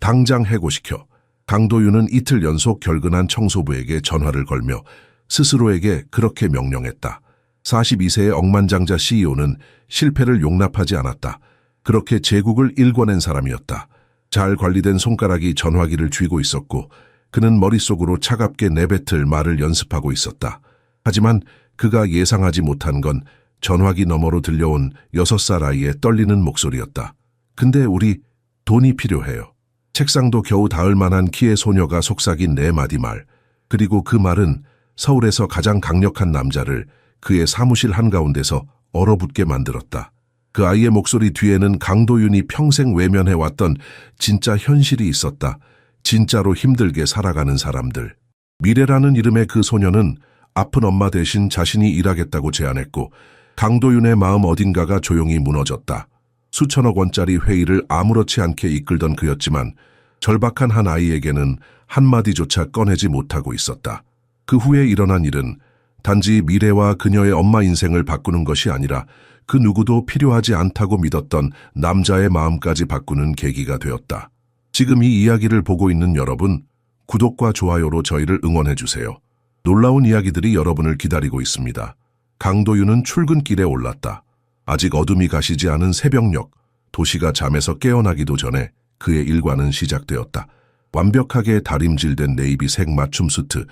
당장 해고시켜. 강도윤은 이틀 연속 결근한 청소부에게 전화를 걸며 스스로에게 그렇게 명령했다. 42세의 억만장자 CEO는 실패를 용납하지 않았다. 그렇게 제국을 일궈낸 사람이었다. 잘 관리된 손가락이 전화기를 쥐고 있었고 그는 머릿속으로 차갑게 내뱉을 말을 연습하고 있었다. 하지만 그가 예상하지 못한 건 전화기 너머로 들려온 6살 아이의 떨리는 목소리였다. 근데 우리 돈이 필요해요. 책상도 겨우 닿을 만한 키의 소녀가 속삭인 4마디 말. 그리고 그 말은 서울에서 가장 강력한 남자를 그의 사무실 한가운데서 얼어붙게 만들었다. 그 아이의 목소리 뒤에는 강도윤이 평생 외면해왔던 진짜 현실이 있었다. 진짜로 힘들게 살아가는 사람들. 미래라는 이름의 그 소녀는 아픈 엄마 대신 자신이 일하겠다고 제안했고 강도윤의 마음 어딘가가 조용히 무너졌다. 수천억 원짜리 회의를 아무렇지 않게 이끌던 그였지만 절박한 한 아이에게는 한마디조차 꺼내지 못하고 있었다. 그 후에 일어난 일은 단지 미래와 그녀의 엄마 인생을 바꾸는 것이 아니라 그 누구도 필요하지 않다고 믿었던 남자의 마음까지 바꾸는 계기가 되었다. 지금 이 이야기를 보고 있는 여러분, 구독과 좋아요로 저희를 응원해주세요. 놀라운 이야기들이 여러분을 기다리고 있습니다. 강도윤은 출근길에 올랐다. 아직 어둠이 가시지 않은 새벽녘, 도시가 잠에서 깨어나기도 전에 그의 일과는 시작되었다. 완벽하게 다림질된 네이비색 맞춤 수트,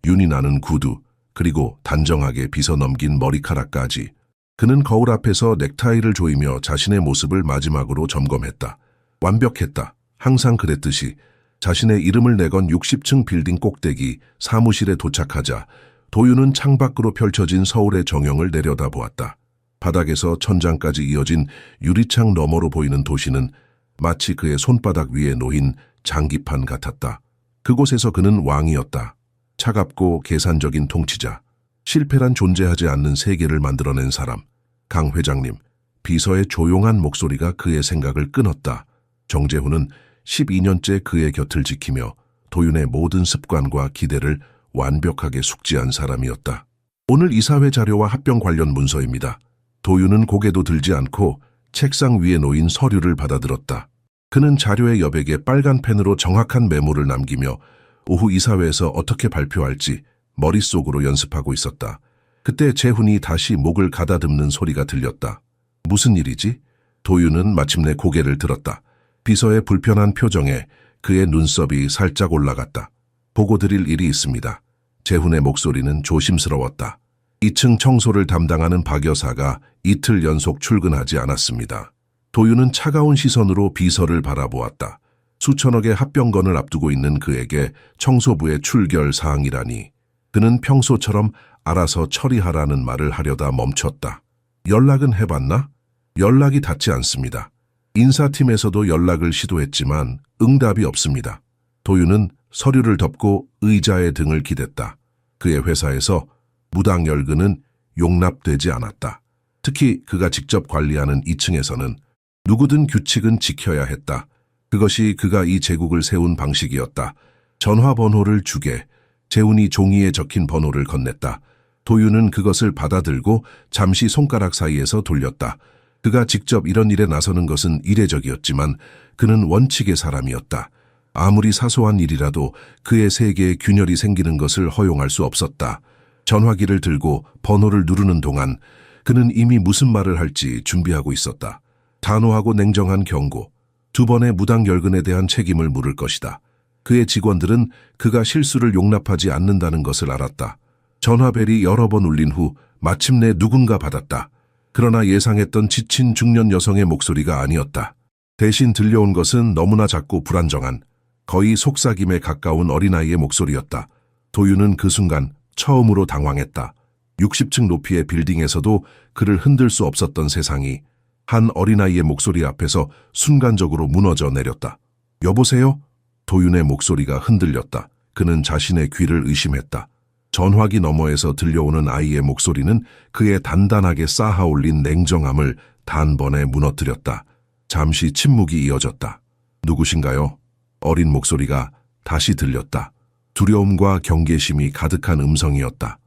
윤이 나는 구두, 그리고 단정하게 빗어넘긴 머리카락까지. 그는 거울 앞에서 넥타이를 조이며 자신의 모습을 마지막으로 점검했다. 완벽했다. 항상 그랬듯이 자신의 이름을 내건 60층 빌딩 꼭대기 사무실에 도착하자 도윤은 창밖으로 펼쳐진 서울의 정형을 내려다보았다. 바닥에서 천장까지 이어진 유리창 너머로 보이는 도시는 마치 그의 손바닥 위에 놓인 장기판 같았다. 그곳에서 그는 왕이었다. 차갑고 계산적인 통치자. 실패란 존재하지 않는 세계를 만들어낸 사람. 강 회장님, 비서의 조용한 목소리가 그의 생각을 끊었다. 정재훈은 12년째 그의 곁을 지키며 도윤의 모든 습관과 기대를 완벽하게 숙지한 사람이었다. 오늘 이사회 자료와 합병 관련 문서입니다. 도윤은 고개도 들지 않고 책상 위에 놓인 서류를 받아들었다. 그는 자료의 여백에 빨간 펜으로 정확한 메모를 남기며 오후 이사회에서 어떻게 발표할지 머릿속으로 연습하고 있었다. 그때 재훈이 다시 목을 가다듬는 소리가 들렸다. 무슨 일이지? 도윤은 마침내 고개를 들었다. 비서의 불편한 표정에 그의 눈썹이 살짝 올라갔다. 보고 드릴 일이 있습니다. 재훈의 목소리는 조심스러웠다. 2층 청소를 담당하는 박 여사가 이틀 연속 출근하지 않았습니다. 도윤은 차가운 시선으로 비서를 바라보았다. 수천억의 합병건을 앞두고 있는 그에게 청소부의 출결 사항이라니. 그는 평소처럼 알아서 처리하라는 말을 하려다 멈췄다. 연락은 해봤나? 연락이 닿지 않습니다. 인사팀에서도 연락을 시도했지만 응답이 없습니다. 도윤은 서류를 덮고 의자의 등을 기댔다. 그의 회사에서 무당 열근은 용납되지 않았다. 특히 그가 직접 관리하는 2층에서는 누구든 규칙은 지켜야 했다. 그것이 그가 이 제국을 세운 방식이었다. 전화번호를 주게. 재훈이 종이에 적힌 번호를 건넸다. 도윤은 그것을 받아들고 잠시 손가락 사이에서 돌렸다. 그가 직접 이런 일에 나서는 것은 이례적이었지만 그는 원칙의 사람이었다. 아무리 사소한 일이라도 그의 세계에 균열이 생기는 것을 허용할 수 없었다. 전화기를 들고 번호를 누르는 동안 그는 이미 무슨 말을 할지 준비하고 있었다. 단호하고 냉정한 경고, 2번의 무당 열근에 대한 책임을 물을 것이다. 그의 직원들은 그가 실수를 용납하지 않는다는 것을 알았다. 전화벨이 여러 번 울린 후 마침내 누군가 받았다. 그러나 예상했던 지친 중년 여성의 목소리가 아니었다. 대신 들려온 것은 너무나 작고 불안정한, 거의 속삭임에 가까운 어린아이의 목소리였다. 도윤은 그 순간 처음으로 당황했다. 60층 높이의 빌딩에서도 그를 흔들 수 없었던 세상이 한 어린아이의 목소리 앞에서 순간적으로 무너져 내렸다. 여보세요? 도윤의 목소리가 흔들렸다. 그는 자신의 귀를 의심했다. 전화기 너머에서 들려오는 아이의 목소리는 그의 단단하게 쌓아올린 냉정함을 단번에 무너뜨렸다. 잠시 침묵이 이어졌다. 누구신가요? 어린 목소리가 다시 들렸다. 두려움과 경계심이 가득한 음성이었다.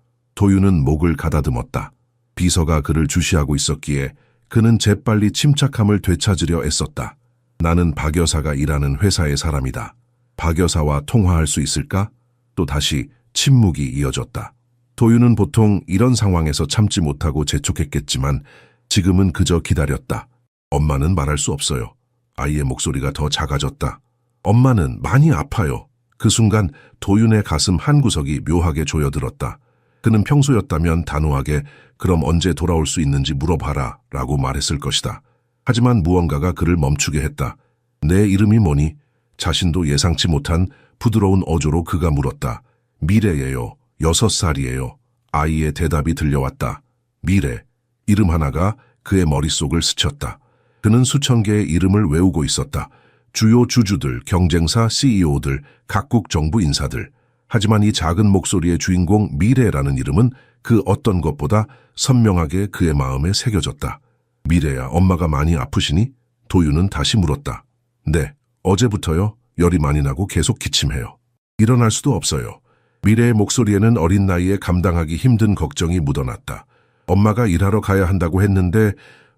도윤은 목을 가다듬었다. 비서가 그를 주시하고 있었기에 그는 재빨리 침착함을 되찾으려 애썼다. 나는 박 여사가 일하는 회사의 사람이다. 박 여사와 통화할 수 있을까? 또 다시 침묵이 이어졌다. 도윤은 보통 이런 상황에서 참지 못하고 재촉했겠지만 지금은 그저 기다렸다. 엄마는 말할 수 없어요. 아이의 목소리가 더 작아졌다. 엄마는 많이 아파요. 그 순간 도윤의 가슴 한 구석이 묘하게 조여들었다. 그는 평소였다면 단호하게 그럼 언제 돌아올 수 있는지 물어봐라 라고 말했을 것이다. 하지만 무언가가 그를 멈추게 했다. 내 이름이 뭐니? 자신도 예상치 못한 부드러운 어조로 그가 물었다. 미래예요. 6살이에요. 아이의 대답이 들려왔다. 미래. 이름 하나가 그의 머릿속을 스쳤다. 그는 수천 개의 이름을 외우고 있었다. 주요 주주들, 경쟁사 CEO들, 각국 정부 인사들. 하지만 이 작은 목소리의 주인공 미래라는 이름은 그 어떤 것보다 선명하게 그의 마음에 새겨졌다. 미래야, 엄마가 많이 아프시니? 도윤은 다시 물었다. 네, 어제부터요. 열이 많이 나고 계속 기침해요. 일어날 수도 없어요. 미래의 목소리에는 어린 나이에 감당하기 힘든 걱정이 묻어났다. 엄마가 일하러 가야 한다고 했는데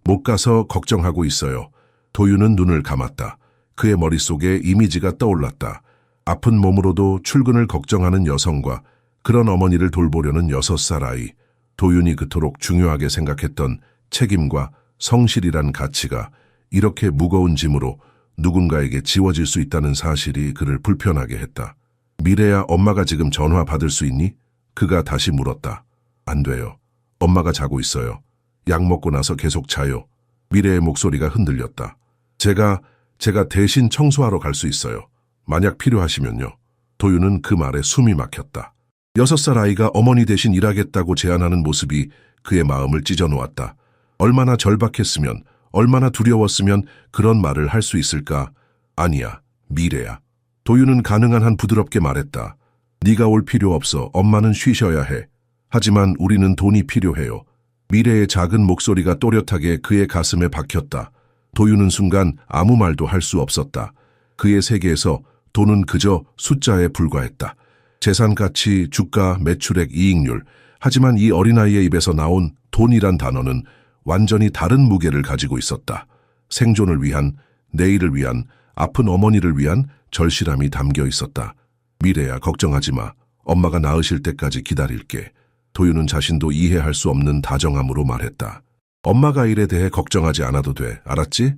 못 가서 걱정하고 있어요. 도윤은 눈을 감았다. 그의 머릿속에 이미지가 떠올랐다. 아픈 몸으로도 출근을 걱정하는 여성과 그런 어머니를 돌보려는 6살 아이. 도윤이 그토록 중요하게 생각했던 책임과 성실이란 가치가 이렇게 무거운 짐으로 누군가에게 지워질 수 있다는 사실이 그를 불편하게 했다. 미래야, 엄마가 지금 전화 받을 수 있니? 그가 다시 물었다. 안 돼요. 엄마가 자고 있어요. 약 먹고 나서 계속 자요. 미래의 목소리가 흔들렸다. 제가 대신 청소하러 갈 수 있어요. 만약 필요하시면요. 도윤은 그 말에 숨이 막혔다. 6살 아이가 어머니 대신 일하겠다고 제안하는 모습이 그의 마음을 찢어놓았다. 얼마나 절박했으면, 얼마나 두려웠으면 그런 말을 할 수 있을까? 아니야, 미래야. 도윤은 가능한 한 부드럽게 말했다. 네가 올 필요 없어. 엄마는 쉬셔야 해. 하지만 우리는 돈이 필요해요. 미래의 작은 목소리가 또렷하게 그의 가슴에 박혔다. 도윤은 순간 아무 말도 할 수 없었다. 그의 세계에서 돈은 그저 숫자에 불과했다. 재산 가치, 주가, 매출액, 이익률. 하지만 이 어린아이의 입에서 나온 돈이란 단어는 완전히 다른 무게를 가지고 있었다. 생존을 위한, 내일을 위한, 아픈 어머니를 위한 절실함이 담겨 있었다. 미래야, 걱정하지 마. 엄마가 나으실 때까지 기다릴게. 도윤은 자신도 이해할 수 없는 다정함으로 말했다. 엄마가 일에 대해 걱정하지 않아도 돼. 알았지?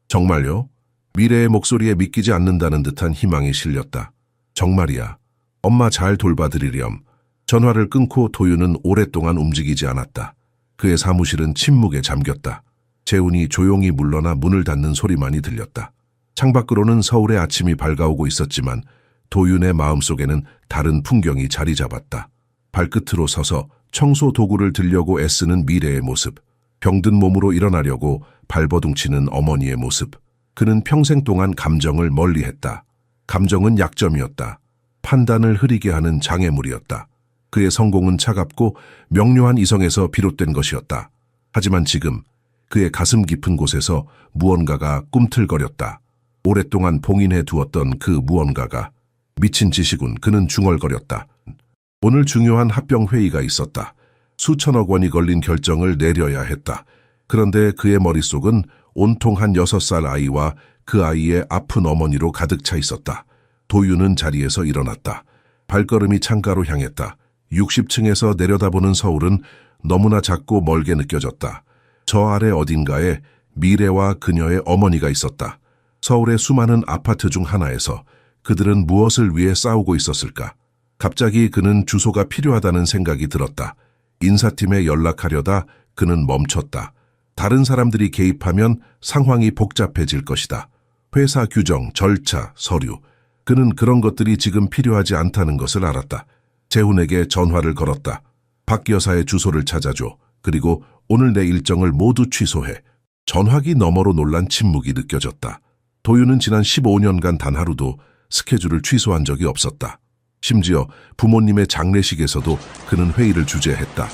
정말요? 미래의 목소리에 믿기지 않는다는 듯한 희망이 실렸다. 정말이야. 엄마 잘 돌봐드리렴. 전화를 끊고 도윤은 오랫동안 움직이지 않았다. 그의 사무실은 침묵에 잠겼다. 재훈이 조용히 물러나 문을 닫는 소리만이 들렸다. 창밖으로는 서울의 아침이 밝아오고 있었지만 도윤의 마음속에는 다른 풍경이 자리 잡았다. 발끝으로 서서 청소 도구를 들려고 애쓰는 미래의 모습. 병든 몸으로 일어나려고 발버둥치는 어머니의 모습. 그는 평생 동안 감정을 멀리했다. 감정은 약점이었다. 판단을 흐리게 하는 장애물이었다. 그의 성공은 차갑고 명료한 이성에서 비롯된 것이었다. 하지만 지금 그의 가슴 깊은 곳에서 무언가가 꿈틀거렸다. 오랫동안 봉인해 두었던 그 무언가가. 미친 짓이군. 그는 중얼거렸다. 오늘 중요한 합병 회의가 있었다. 수천억 원이 걸린 결정을 내려야 했다. 그런데 그의 머릿속은 온통 한 6살 아이와 그 아이의 아픈 어머니로 가득 차 있었다. 도윤은 자리에서 일어났다. 발걸음이 창가로 향했다. 60층에서 내려다보는 서울은 너무나 작고 멀게 느껴졌다. 저 아래 어딘가에 미래와 그녀의 어머니가 있었다. 서울의 수많은 아파트 중 하나에서 그들은 무엇을 위해 싸우고 있었을까? 갑자기 그는 주소가 필요하다는 생각이 들었다. 인사팀에 연락하려다 그는 멈췄다. 다른 사람들이 개입하면 상황이 복잡해질 것이다. 회사 규정, 절차, 서류. 그는 그런 것들이 지금 필요하지 않다는 것을 알았다. 재훈에게 전화를 걸었다. 박 여사의 주소를 찾아줘. 그리고 오늘 내 일정을 모두 취소해. 전화기 너머로 놀란 침묵이 느껴졌다. 도윤은 지난 15년간 단 하루도 스케줄을 취소한 적이 없었다. 심지어 부모님의 장례식에서도 그는 회의를 주재했다.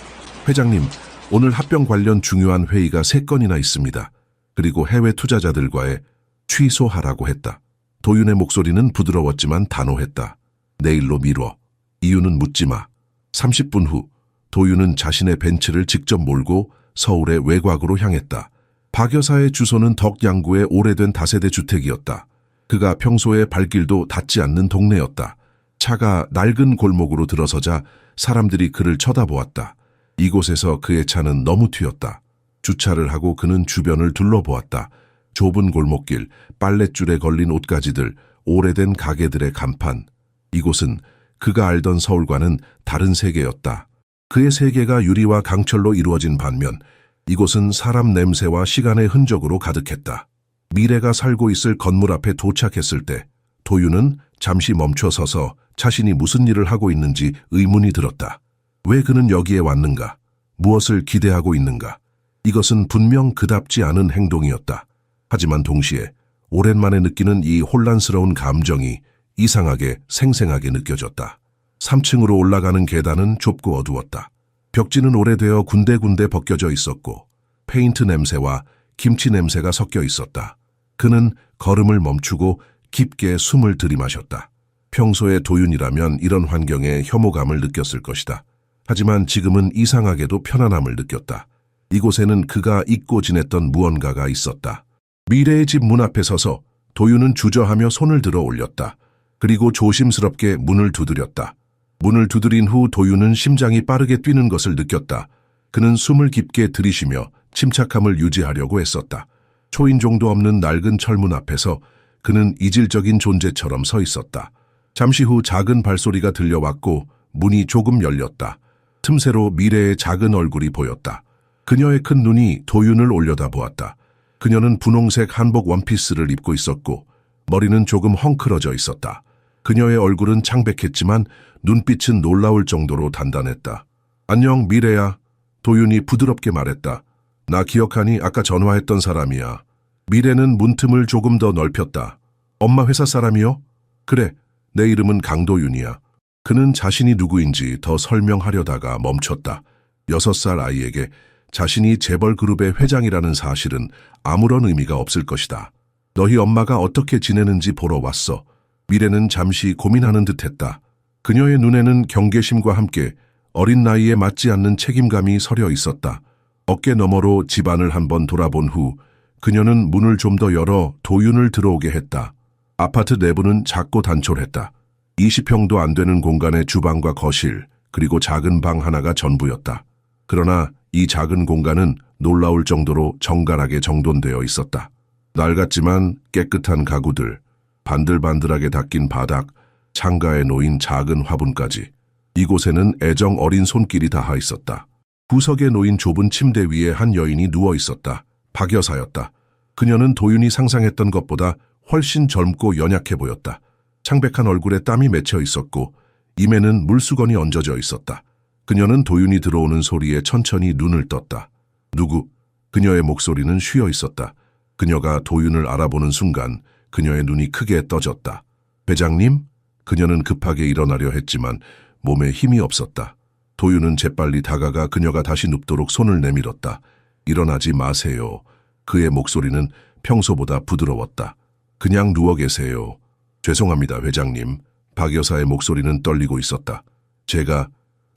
회장님, 오늘 합병 관련 중요한 회의가 3건이나 있습니다. 그리고 해외 투자자들과의 취소하라고 했다. 도윤의 목소리는 부드러웠지만 단호했다. 내일로 미뤄. 이유는 묻지 마. 30분 후 도윤은 자신의 벤츠를 직접 몰고 서울의 외곽으로 향했다. 박 여사의 주소는 덕양구의 오래된 다세대 주택이었다. 그가 평소에 발길도 닿지 않는 동네였다. 차가 낡은 골목으로 들어서자 사람들이 그를 쳐다보았다. 이곳에서 그의 차는 너무 튀었다. 주차를 하고 그는 주변을 둘러보았다. 좁은 골목길, 빨랫줄에 걸린 옷가지들, 오래된 가게들의 간판. 이곳은 그가 알던 서울과는 다른 세계였다. 그의 세계가 유리와 강철로 이루어진 반면 이곳은 사람 냄새와 시간의 흔적으로 가득했다. 미래가 살고 있을 건물 앞에 도착했을 때 도윤은 잠시 멈춰 서서 자신이 무슨 일을 하고 있는지 의문이 들었다. 왜 그는 여기에 왔는가? 무엇을 기대하고 있는가? 이것은 분명 그답지 않은 행동이었다. 하지만 동시에 오랜만에 느끼는 이 혼란스러운 감정이 이상하게 생생하게 느껴졌다. 3층으로 올라가는 계단은 좁고 어두웠다. 벽지는 오래되어 군데군데 벗겨져 있었고 페인트 냄새와 김치 냄새가 섞여 있었다. 그는 걸음을 멈추고 깊게 숨을 들이마셨다. 평소에 도윤이라면 이런 환경에 혐오감을 느꼈을 것이다. 하지만 지금은 이상하게도 편안함을 느꼈다. 이곳에는 그가 잊고 지냈던 무언가가 있었다. 미래의 집 문 앞에 서서 도윤은 주저하며 손을 들어 올렸다. 그리고 조심스럽게 문을 두드렸다. 문을 두드린 후 도윤은 심장이 빠르게 뛰는 것을 느꼈다. 그는 숨을 깊게 들이쉬며 침착함을 유지하려고 했었다. 초인종도 없는 낡은 철문 앞에서 그는 이질적인 존재처럼 서 있었다. 잠시 후 작은 발소리가 들려왔고 문이 조금 열렸다. 틈새로 미래의 작은 얼굴이 보였다. 그녀의 큰 눈이 도윤을 올려다보았다. 그녀는 분홍색 한복 원피스를 입고 있었고 머리는 조금 헝클어져 있었다. 그녀의 얼굴은 창백했지만 눈빛은 놀라울 정도로 단단했다. 안녕 미래야. 도윤이 부드럽게 말했다. 나 기억하니 아까 전화했던 사람이야. 미래는 문틈을 조금 더 넓혔다. 엄마 회사 사람이요? 그래, 내 이름은 강도윤이야. 그는 자신이 누구인지 더 설명하려다가 멈췄다. 6살 아이에게 자신이 재벌 그룹의 회장이라는 사실은 아무런 의미가 없을 것이다. 너희 엄마가 어떻게 지내는지 보러 왔어. 미래는 잠시 고민하는 듯했다. 그녀의 눈에는 경계심과 함께 어린 나이에 맞지 않는 책임감이 서려 있었다. 어깨 너머로 집안을 한번 돌아본 후 그녀는 문을 좀 더 열어 도윤을 들어오게 했다. 아파트 내부는 작고 단촐했다. 20평도 안 되는 공간의 주방과 거실, 그리고 작은 방 하나가 전부였다. 그러나 이 작은 공간은 놀라울 정도로 정갈하게 정돈되어 있었다. 낡았지만 깨끗한 가구들, 반들반들하게 닦인 바닥, 창가에 놓인 작은 화분까지. 이곳에는 애정 어린 손길이 닿아 있었다. 구석에 놓인 좁은 침대 위에 한 여인이 누워 있었다. 박 여사였다. 그녀는 도윤이 상상했던 것보다 훨씬 젊고 연약해 보였다. 창백한 얼굴에 땀이 맺혀 있었고 입에는 물수건이 얹어져 있었다. 그녀는 도윤이 들어오는 소리에 천천히 눈을 떴다. 누구? 그녀의 목소리는 쉬어 있었다. 그녀가 도윤을 알아보는 순간 그녀의 눈이 크게 떠졌다. 회장님? 그녀는 급하게 일어나려 했지만 몸에 힘이 없었다. 도윤은 재빨리 다가가 그녀가 다시 눕도록 손을 내밀었다. 일어나지 마세요. 그의 목소리는 평소보다 부드러웠다. 그냥 누워 계세요. 죄송합니다, 회장님. 박 여사의 목소리는 떨리고 있었다. 제가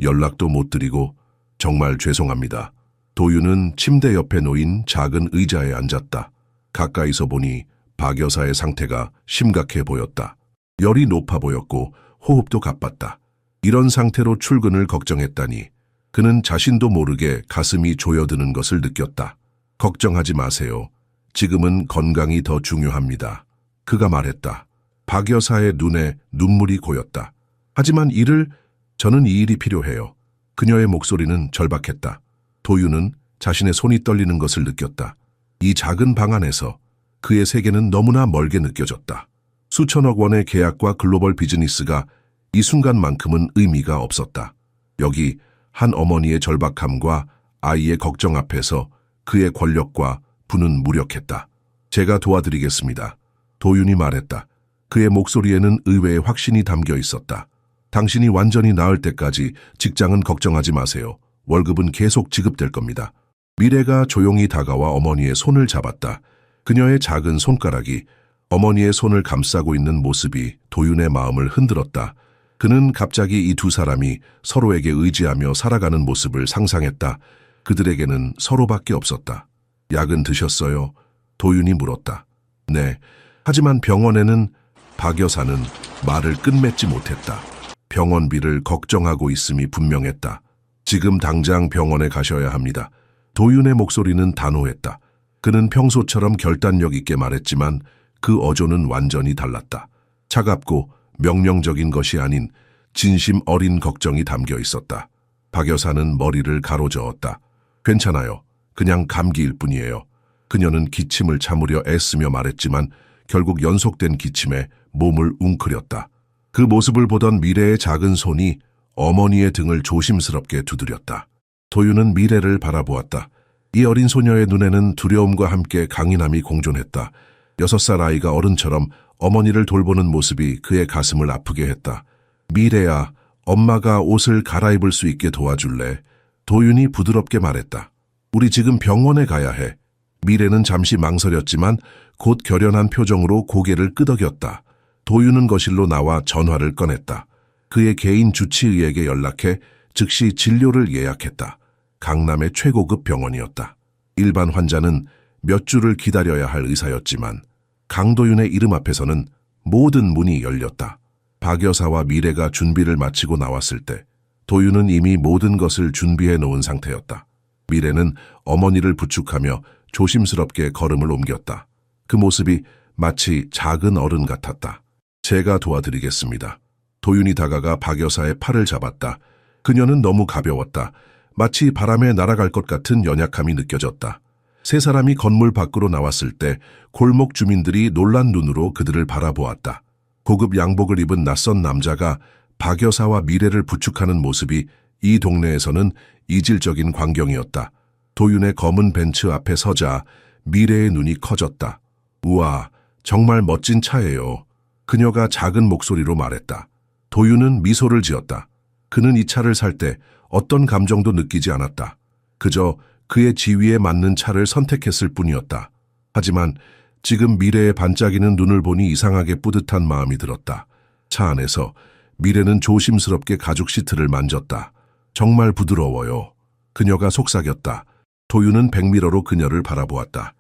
연락도 못 드리고 정말 죄송합니다. 도윤은 침대 옆에 놓인 작은 의자에 앉았다. 가까이서 보니 박 여사의 상태가 심각해 보였다. 열이 높아 보였고 호흡도 가빴다. 이런 상태로 출근을 걱정했다니 그는 자신도 모르게 가슴이 조여드는 것을 느꼈다. 걱정하지 마세요. 지금은 건강이 더 중요합니다. 그가 말했다. 박 여사의 눈에 눈물이 고였다. 하지만 저는 이 일이 필요해요. 그녀의 목소리는 절박했다. 도윤은 자신의 손이 떨리는 것을 느꼈다. 이 작은 방 안에서 그의 세계는 너무나 멀게 느껴졌다. 수천억 원의 계약과 글로벌 비즈니스가 이 순간만큼은 의미가 없었다. 여기 한 어머니의 절박함과 아이의 걱정 앞에서 그의 권력과 부는 무력했다. 제가 도와드리겠습니다. 도윤이 말했다. 그의 목소리에는 의외의 확신이 담겨 있었다. 당신이 완전히 나을 때까지 직장은 걱정하지 마세요. 월급은 계속 지급될 겁니다. 미래가 조용히 다가와 어머니의 손을 잡았다. 그녀의 작은 손가락이 어머니의 손을 감싸고 있는 모습이 도윤의 마음을 흔들었다. 그는 갑자기 이 두 사람이 서로에게 의지하며 살아가는 모습을 상상했다. 그들에게는 서로밖에 없었다. 약은 드셨어요? 도윤이 물었다. 네. 하지만 병원에는 박 여사는 말을 끝맺지 못했다. 병원비를 걱정하고 있음이 분명했다. 지금 당장 병원에 가셔야 합니다. 도윤의 목소리는 단호했다. 그는 평소처럼 결단력 있게 말했지만 그 어조는 완전히 달랐다. 차갑고 명령적인 것이 아닌 진심 어린 걱정이 담겨 있었다. 박 여사는 머리를 가로저었다. 괜찮아요. 그냥 감기일 뿐이에요. 그녀는 기침을 참으려 애쓰며 말했지만 결국 연속된 기침에 몸을 웅크렸다. 그 모습을 보던 미래의 작은 손이 어머니의 등을 조심스럽게 두드렸다. 도윤은 미래를 바라보았다. 이 어린 소녀의 눈에는 두려움과 함께 강인함이 공존했다. 6살 아이가 어른처럼 어머니를 돌보는 모습이 그의 가슴을 아프게 했다. 미래야, 엄마가 옷을 갈아입을 수 있게 도와줄래? 도윤이 부드럽게 말했다. 우리 지금 병원에 가야 해. 미래는 잠시 망설였지만 곧 결연한 표정으로 고개를 끄덕였다. 도윤은 거실로 나와 전화를 꺼냈다. 그의 개인 주치의에게 연락해 즉시 진료를 예약했다. 강남의 최고급 병원이었다. 일반 환자는 몇 주를 기다려야 할 의사였지만 강도윤의 이름 앞에서는 모든 문이 열렸다. 박 여사와 미래가 준비를 마치고 나왔을 때 도윤은 이미 모든 것을 준비해 놓은 상태였다. 미래는 어머니를 부축하며 조심스럽게 걸음을 옮겼다. 그 모습이 마치 작은 어른 같았다. 제가 도와드리겠습니다. 도윤이 다가가 박 여사의 팔을 잡았다. 그녀는 너무 가벼웠다. 마치 바람에 날아갈 것 같은 연약함이 느껴졌다. 세 사람이 건물 밖으로 나왔을 때 골목 주민들이 놀란 눈으로 그들을 바라보았다. 고급 양복을 입은 낯선 남자가 박 여사와 미래를 부축하는 모습이 이 동네에서는 이질적인 광경이었다. 도윤의 검은 벤츠 앞에 서자 미래의 눈이 커졌다. 우와, 정말 멋진 차예요. 그녀가 작은 목소리로 말했다. 도윤은 미소를 지었다. 그는 이 차를 살 때 어떤 감정도 느끼지 않았다. 그저 그의 지위에 맞는 차를 선택했을 뿐이었다. 하지만 지금 미래의 반짝이는 눈을 보니 이상하게 뿌듯한 마음이 들었다. 차 안에서 미래는 조심스럽게 가죽 시트를 만졌다. 정말 부드러워요. 그녀가 속삭였다. 도윤은 백미러로 그녀를 바라보았다.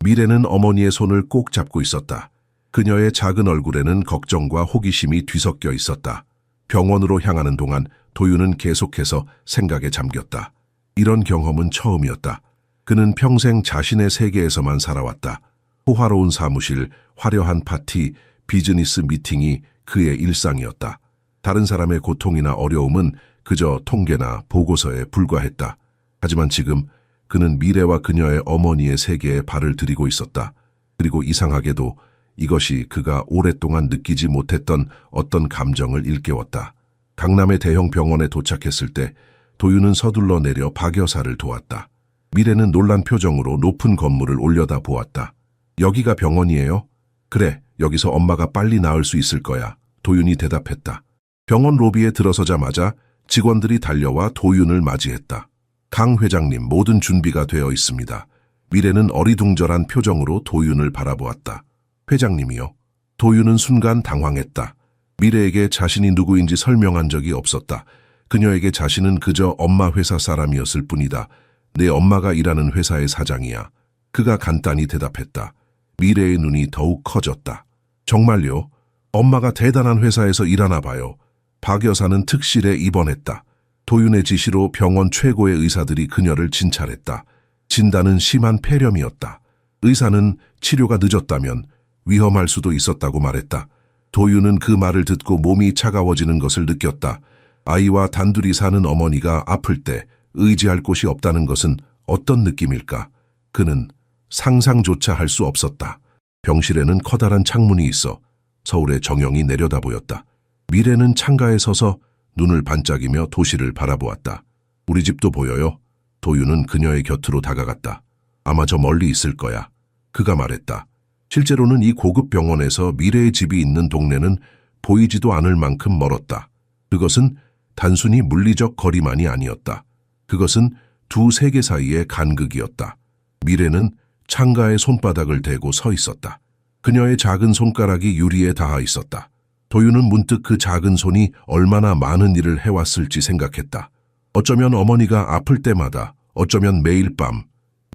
미래는 어머니의 손을 꼭 잡고 있었다. 그녀의 작은 얼굴에는 걱정과 호기심이 뒤섞여 있었다. 병원으로 향하는 동안 도윤은 계속해서 생각에 잠겼다. 이런 경험은 처음이었다. 그는 평생 자신의 세계에서만 살아왔다. 호화로운 사무실, 화려한 파티, 비즈니스 미팅이 그의 일상이었다. 다른 사람의 고통이나 어려움은 그저 통계나 보고서에 불과했다. 하지만 지금 그는 미래와 그녀의 어머니의 세계에 발을 들이고 있었다. 그리고 이상하게도 이것이 그가 오랫동안 느끼지 못했던 어떤 감정을 일깨웠다. 강남의 대형 병원에 도착했을 때 도윤은 서둘러 내려 박 여사를 도왔다. 미래는 놀란 표정으로 높은 건물을 올려다 보았다. 여기가 병원이에요? 그래, 여기서 엄마가 빨리 나을 수 있을 거야. 도윤이 대답했다. 병원 로비에 들어서자마자 직원들이 달려와 도윤을 맞이했다. 강 회장님, 모든 준비가 되어 있습니다. 미래는 어리둥절한 표정으로 도윤을 바라보았다. 회장님이요? 도윤은 순간 당황했다. 미래에게 자신이 누구인지 설명한 적이 없었다. 그녀에게 자신은 그저 엄마 회사 사람이었을 뿐이다. 내 엄마가 일하는 회사의 사장이야. 그가 간단히 대답했다. 미래의 눈이 더욱 커졌다. 정말요? 엄마가 대단한 회사에서 일하나 봐요. 박 여사는 특실에 입원했다. 도윤의 지시로 병원 최고의 의사들이 그녀를 진찰했다. 진단은 심한 폐렴이었다. 의사는 치료가 늦었다면 위험할 수도 있었다고 말했다. 도윤은 그 말을 듣고 몸이 차가워지는 것을 느꼈다. 아이와 단둘이 사는 어머니가 아플 때 의지할 곳이 없다는 것은 어떤 느낌일까? 그는 상상조차 할 수 없었다. 병실에는 커다란 창문이 있어 서울의 정영이 내려다 보였다. 미래는 창가에 서서 눈을 반짝이며 도시를 바라보았다. 우리 집도 보여요? 도윤은 그녀의 곁으로 다가갔다. 아마 저 멀리 있을 거야. 그가 말했다. 실제로는 이 고급 병원에서 미래의 집이 있는 동네는 보이지도 않을 만큼 멀었다. 그것은 단순히 물리적 거리만이 아니었다. 그것은 두 세계 사이의 간극이었다. 미래는 창가에 손바닥을 대고 서 있었다. 그녀의 작은 손가락이 유리에 닿아 있었다. 도윤은 문득 그 작은 손이 얼마나 많은 일을 해왔을지 생각했다. 어쩌면 어머니가 아플 때마다, 어쩌면 매일 밤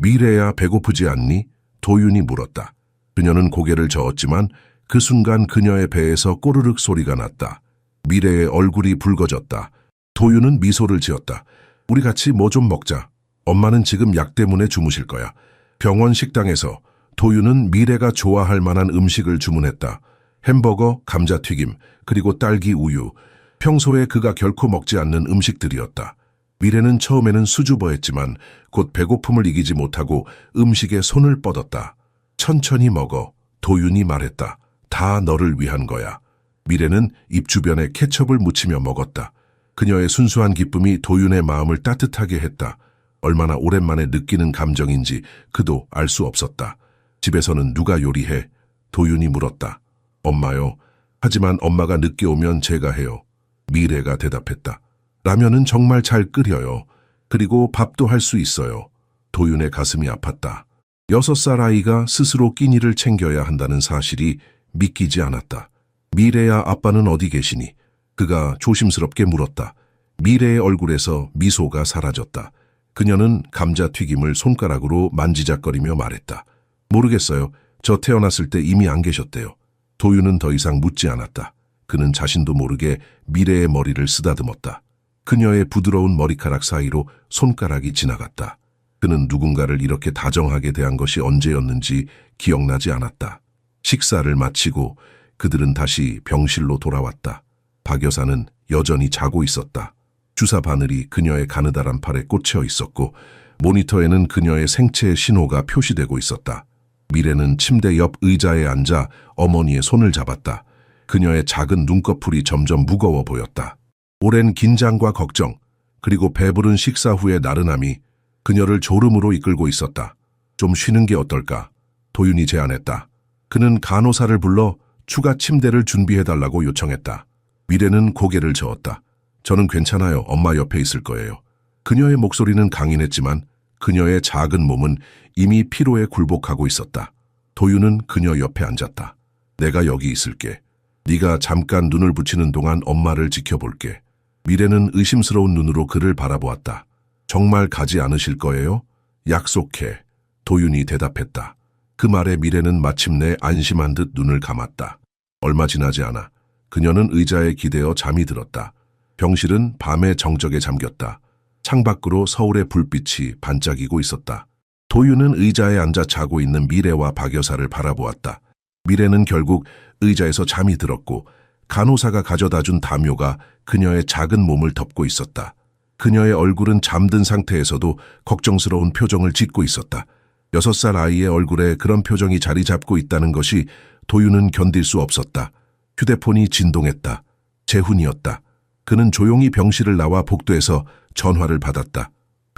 미래야 배고프지 않니? 도윤이 물었다. 그녀는 고개를 저었지만 그 순간 그녀의 배에서 꼬르륵 소리가 났다. 미래의 얼굴이 붉어졌다. 도윤은 미소를 지었다. 우리 같이 뭐 좀 먹자. 엄마는 지금 약 때문에 주무실 거야. 병원 식당에서 도윤은 미래가 좋아할 만한 음식을 주문했다. 햄버거, 감자튀김, 그리고 딸기 우유. 평소에 그가 결코 먹지 않는 음식들이었다. 미래는 처음에는 수줍어했지만 곧 배고픔을 이기지 못하고 음식에 손을 뻗었다. 천천히 먹어. 도윤이 말했다. 다 너를 위한 거야. 미래는 입 주변에 케첩을 묻히며 먹었다. 그녀의 순수한 기쁨이 도윤의 마음을 따뜻하게 했다. 얼마나 오랜만에 느끼는 감정인지 그도 알 수 없었다. 집에서는 누가 요리해? 도윤이 물었다. 엄마요. 하지만 엄마가 늦게 오면 제가 해요. 미래가 대답했다. 라면은 정말 잘 끓여요. 그리고 밥도 할 수 있어요. 도윤의 가슴이 아팠다. 6살 아이가 스스로 끼니를 챙겨야 한다는 사실이 믿기지 않았다. 미래야 아빠는 어디 계시니? 그가 조심스럽게 물었다. 미래의 얼굴에서 미소가 사라졌다. 그녀는 감자튀김을 손가락으로 만지작거리며 말했다. 모르겠어요. 저 태어났을 때 이미 안 계셨대요. 도윤은 더 이상 묻지 않았다. 그는 자신도 모르게 미래의 머리를 쓰다듬었다. 그녀의 부드러운 머리카락 사이로 손가락이 지나갔다. 그는 누군가를 이렇게 다정하게 대한 것이 언제였는지 기억나지 않았다. 식사를 마치고 그들은 다시 병실로 돌아왔다. 박 여사는 여전히 자고 있었다. 주사 바늘이 그녀의 가느다란 팔에 꽂혀 있었고 모니터에는 그녀의 생체 신호가 표시되고 있었다. 미래는 침대 옆 의자에 앉아 어머니의 손을 잡았다. 그녀의 작은 눈꺼풀이 점점 무거워 보였다. 오랜 긴장과 걱정, 그리고 배부른 식사 후의 나른함이 그녀를 졸음으로 이끌고 있었다. 좀 쉬는 게 어떨까? 도윤이 제안했다. 그는 간호사를 불러 추가 침대를 준비해달라고 요청했다. 미래는 고개를 저었다. 저는 괜찮아요. 엄마 옆에 있을 거예요. 그녀의 목소리는 강인했지만 그녀의 작은 몸은 이미 피로에 굴복하고 있었다. 도윤은 그녀 옆에 앉았다. 내가 여기 있을게. 네가 잠깐 눈을 붙이는 동안 엄마를 지켜볼게. 미래는 의심스러운 눈으로 그를 바라보았다. 정말 가지 않으실 거예요? 약속해. 도윤이 대답했다. 그 말에 미래는 마침내 안심한 듯 눈을 감았다. 얼마 지나지 않아 그녀는 의자에 기대어 잠이 들었다. 병실은 밤의 정적에 잠겼다. 창밖으로 서울의 불빛이 반짝이고 있었다. 도윤은 의자에 앉아 자고 있는 미래와 박 여사를 바라보았다. 미래는 결국 의자에서 잠이 들었고 간호사가 가져다준 담요가 그녀의 작은 몸을 덮고 있었다. 그녀의 얼굴은 잠든 상태에서도 걱정스러운 표정을 짓고 있었다. 6살 아이의 얼굴에 그런 표정이 자리 잡고 있다는 것이 도윤은 견딜 수 없었다. 휴대폰이 진동했다. 재훈이었다. 그는 조용히 병실을 나와 복도에서 전화를 받았다.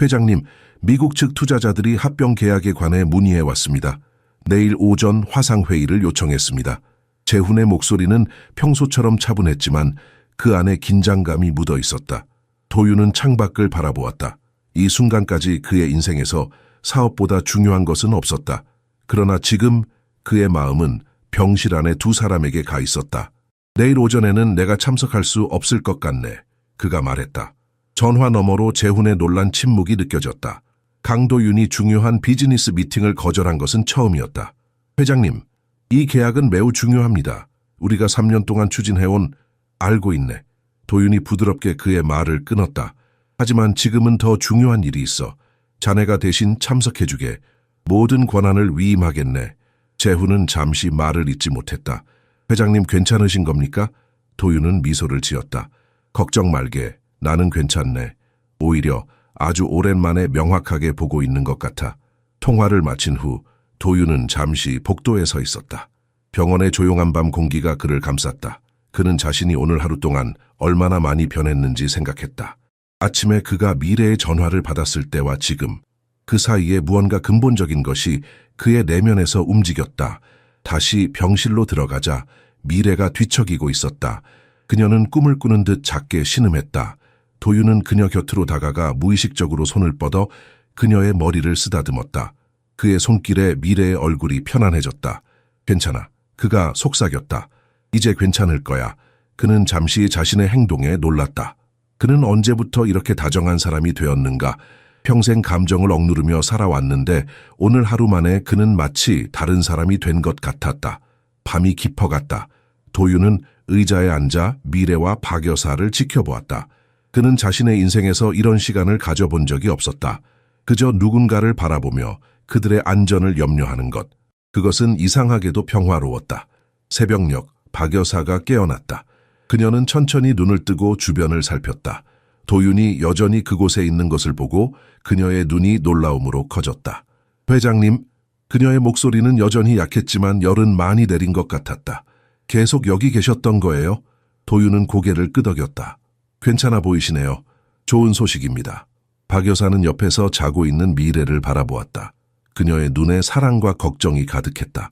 회장님, 미국 측 투자자들이 합병 계약에 관해 문의해 왔습니다. 내일 오전 화상회의를 요청했습니다. 재훈의 목소리는 평소처럼 차분했지만 그 안에 긴장감이 묻어 있었다. 도윤은 창밖을 바라보았다. 이 순간까지 그의 인생에서 사업보다 중요한 것은 없었다. 그러나 지금 그의 마음은 병실 안에 두 사람에게 가 있었다. 내일 오전에는 내가 참석할 수 없을 것 같네. 그가 말했다. 전화 너머로 재훈의 놀란 침묵이 느껴졌다. 강도윤이 중요한 비즈니스 미팅을 거절한 것은 처음이었다. 회장님, 이 계약은 매우 중요합니다. 우리가 3년 동안 추진해온. 알고 있네. 도윤이 부드럽게 그의 말을 끊었다. 하지만 지금은 더 중요한 일이 있어. 자네가 대신 참석해주게. 모든 권한을 위임하겠네. 재훈은 잠시 말을 잇지 못했다. 회장님 괜찮으신 겁니까? 도윤은 미소를 지었다. 걱정 말게. 나는 괜찮네. 오히려 아주 오랜만에 명확하게 보고 있는 것 같아. 통화를 마친 후 도윤은 잠시 복도에 서 있었다. 병원의 조용한 밤 공기가 그를 감쌌다. 그는 자신이 오늘 하루 동안 얼마나 많이 변했는지 생각했다. 아침에 그가 미래의 전화를 받았을 때와 지금, 그 사이에 무언가 근본적인 것이 그의 내면에서 움직였다. 다시 병실로 들어가자 미래가 뒤척이고 있었다. 그녀는 꿈을 꾸는 듯 작게 신음했다. 도윤은 그녀 곁으로 다가가 무의식적으로 손을 뻗어 그녀의 머리를 쓰다듬었다. 그의 손길에 미래의 얼굴이 편안해졌다. 괜찮아. 그가 속삭였다. 이제 괜찮을 거야. 그는 잠시 자신의 행동에 놀랐다. 그는 언제부터 이렇게 다정한 사람이 되었는가? 평생 감정을 억누르며 살아왔는데 오늘 하루 만에 그는 마치 다른 사람이 된 것 같았다. 밤이 깊어갔다. 도윤은 의자에 앉아 미래와 박 여사를 지켜보았다. 그는 자신의 인생에서 이런 시간을 가져본 적이 없었다. 그저 누군가를 바라보며 그들의 안전을 염려하는 것. 그것은 이상하게도 평화로웠다. 새벽녘 박 여사가 깨어났다. 그녀는 천천히 눈을 뜨고 주변을 살폈다. 도윤이 여전히 그곳에 있는 것을 보고 그녀의 눈이 놀라움으로 커졌다. 회장님, 그녀의 목소리는 여전히 약했지만 열은 많이 내린 것 같았다. 계속 여기 계셨던 거예요? 도윤은 고개를 끄덕였다. 괜찮아 보이시네요. 좋은 소식입니다. 박 여사는 옆에서 자고 있는 미래를 바라보았다. 그녀의 눈에 사랑과 걱정이 가득했다.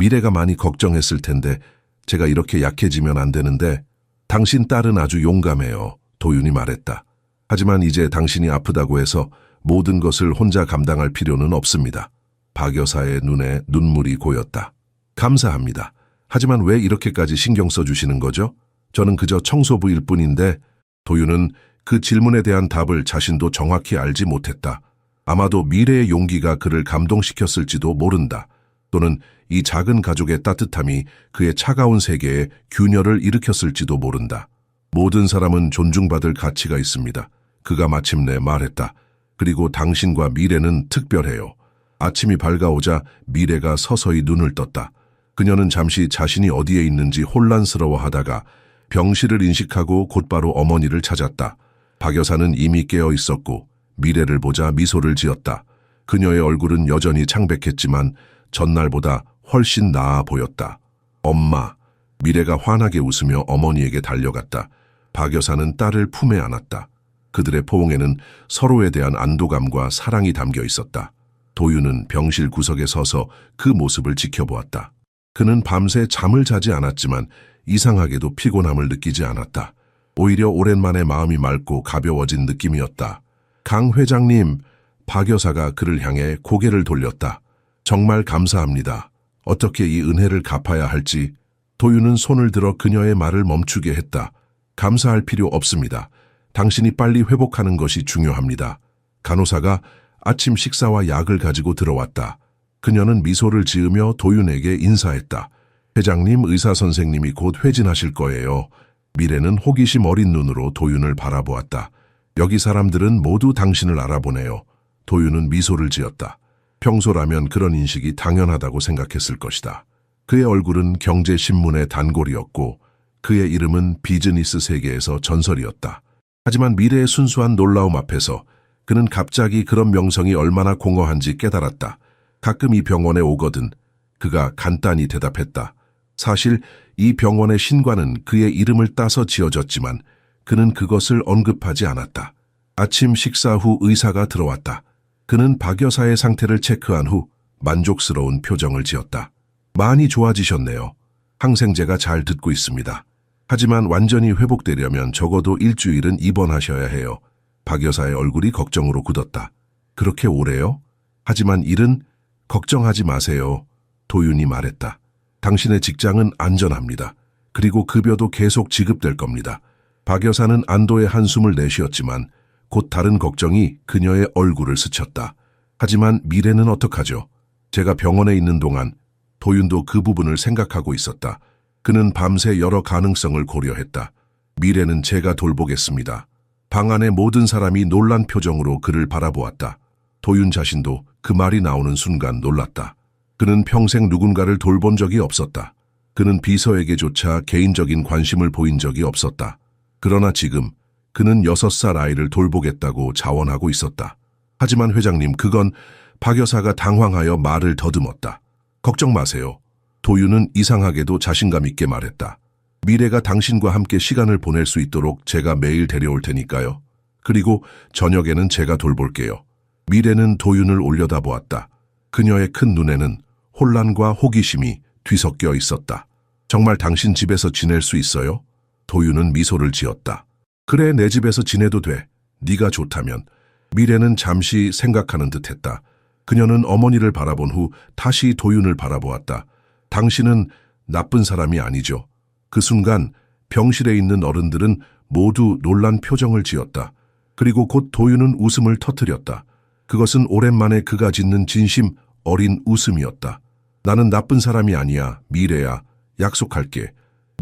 미래가 많이 걱정했을 텐데 제가 이렇게 약해지면 안 되는데 당신 딸은 아주 용감해요. 도윤이 말했다. 하지만 이제 당신이 아프다고 해서 모든 것을 혼자 감당할 필요는 없습니다. 박 여사의 눈에 눈물이 고였다. 감사합니다. 하지만 왜 이렇게까지 신경 써주시는 거죠? 저는 그저 청소부일 뿐인데. 도윤은 그 질문에 대한 답을 자신도 정확히 알지 못했다. 아마도 미래의 용기가 그를 감동시켰을지도 모른다. 또는 이 작은 가족의 따뜻함이 그의 차가운 세계에 균열을 일으켰을지도 모른다. 모든 사람은 존중받을 가치가 있습니다. 그가 마침내 말했다. 그리고 당신과 미래는 특별해요. 아침이 밝아오자 미래가 서서히 눈을 떴다. 그녀는 잠시 자신이 어디에 있는지 혼란스러워하다가 병실을 인식하고 곧바로 어머니를 찾았다. 박 여사는 이미 깨어 있었고 미래를 보자 미소를 지었다. 그녀의 얼굴은 여전히 창백했지만 전날보다 훨씬 나아 보였다. 엄마. 미래가 환하게 웃으며 어머니에게 달려갔다. 박 여사는 딸을 품에 안았다. 그들의 포옹에는 서로에 대한 안도감과 사랑이 담겨 있었다. 도윤은 병실 구석에 서서 그 모습을 지켜보았다. 그는 밤새 잠을 자지 않았지만 이상하게도 피곤함을 느끼지 않았다. 오히려 오랜만에 마음이 맑고 가벼워진 느낌이었다. 강 회장님, 박 여사가 그를 향해 고개를 돌렸다. 정말 감사합니다. 어떻게 이 은혜를 갚아야 할지. 도윤은 손을 들어 그녀의 말을 멈추게 했다. 감사할 필요 없습니다. 당신이 빨리 회복하는 것이 중요합니다. 간호사가 아침 식사와 약을 가지고 들어왔다. 그녀는 미소를 지으며 도윤에게 인사했다. 회장님, 의사 선생님이 곧 회진하실 거예요. 미래는 호기심 어린 눈으로 도윤을 바라보았다. 여기 사람들은 모두 당신을 알아보네요. 도윤은 미소를 지었다. 평소라면 그런 인식이 당연하다고 생각했을 것이다. 그의 얼굴은 경제신문의 단골이었고 그의 이름은 비즈니스 세계에서 전설이었다. 하지만 미래의 순수한 놀라움 앞에서 그는 갑자기 그런 명성이 얼마나 공허한지 깨달았다. 가끔 이 병원에 오거든. 그가 간단히 대답했다. 사실 이 병원의 신관은 그의 이름을 따서 지어졌지만 그는 그것을 언급하지 않았다. 아침 식사 후 의사가 들어왔다. 그는 박 여사의 상태를 체크한 후 만족스러운 표정을 지었다. 많이 좋아지셨네요. 항생제가 잘 듣고 있습니다. 하지만 완전히 회복되려면 적어도 일주일은 입원하셔야 해요. 박 여사의 얼굴이 걱정으로 굳었다. 그렇게 오래요? 하지만 일은 걱정하지 마세요. 도윤이 말했다. 당신의 직장은 안전합니다. 그리고 급여도 계속 지급될 겁니다. 박 여사는 안도의 한숨을 내쉬었지만 곧 다른 걱정이 그녀의 얼굴을 스쳤다. 하지만 미래는 어떡하죠? 제가 병원에 있는 동안 도윤도 그 부분을 생각하고 있었다. 그는 밤새 여러 가능성을 고려했다. 미래는 제가 돌보겠습니다. 방 안의 모든 사람이 놀란 표정으로 그를 바라보았다. 도윤 자신도 그 말이 나오는 순간 놀랐다. 그는 평생 누군가를 돌본 적이 없었다. 그는 비서에게조차 개인적인 관심을 보인 적이 없었다. 그러나 지금 그는 6살 아이를 돌보겠다고 자원하고 있었다. 하지만 회장님, 그건 박 여사가 당황하여 말을 더듬었다. 걱정 마세요. 도윤은 이상하게도 자신감 있게 말했다. 미래가 당신과 함께 시간을 보낼 수 있도록 제가 매일 데려올 테니까요. 그리고 저녁에는 제가 돌볼게요. 미래는 도윤을 올려다보았다. 그녀의 큰 눈에는 혼란과 호기심이 뒤섞여 있었다. 정말 당신 집에서 지낼 수 있어요? 도윤은 미소를 지었다. 그래, 내 집에서 지내도 돼. 네가 좋다면. 미래는 잠시 생각하는 듯했다. 그녀는 어머니를 바라본 후 다시 도윤을 바라보았다. 당신은 나쁜 사람이 아니죠. 그 순간 병실에 있는 어른들은 모두 놀란 표정을 지었다. 그리고 곧 도윤은 웃음을 터뜨렸다. 그것은 오랜만에 그가 짓는 진심 어린 웃음이었다. 나는 나쁜 사람이 아니야, 미래야. 약속할게.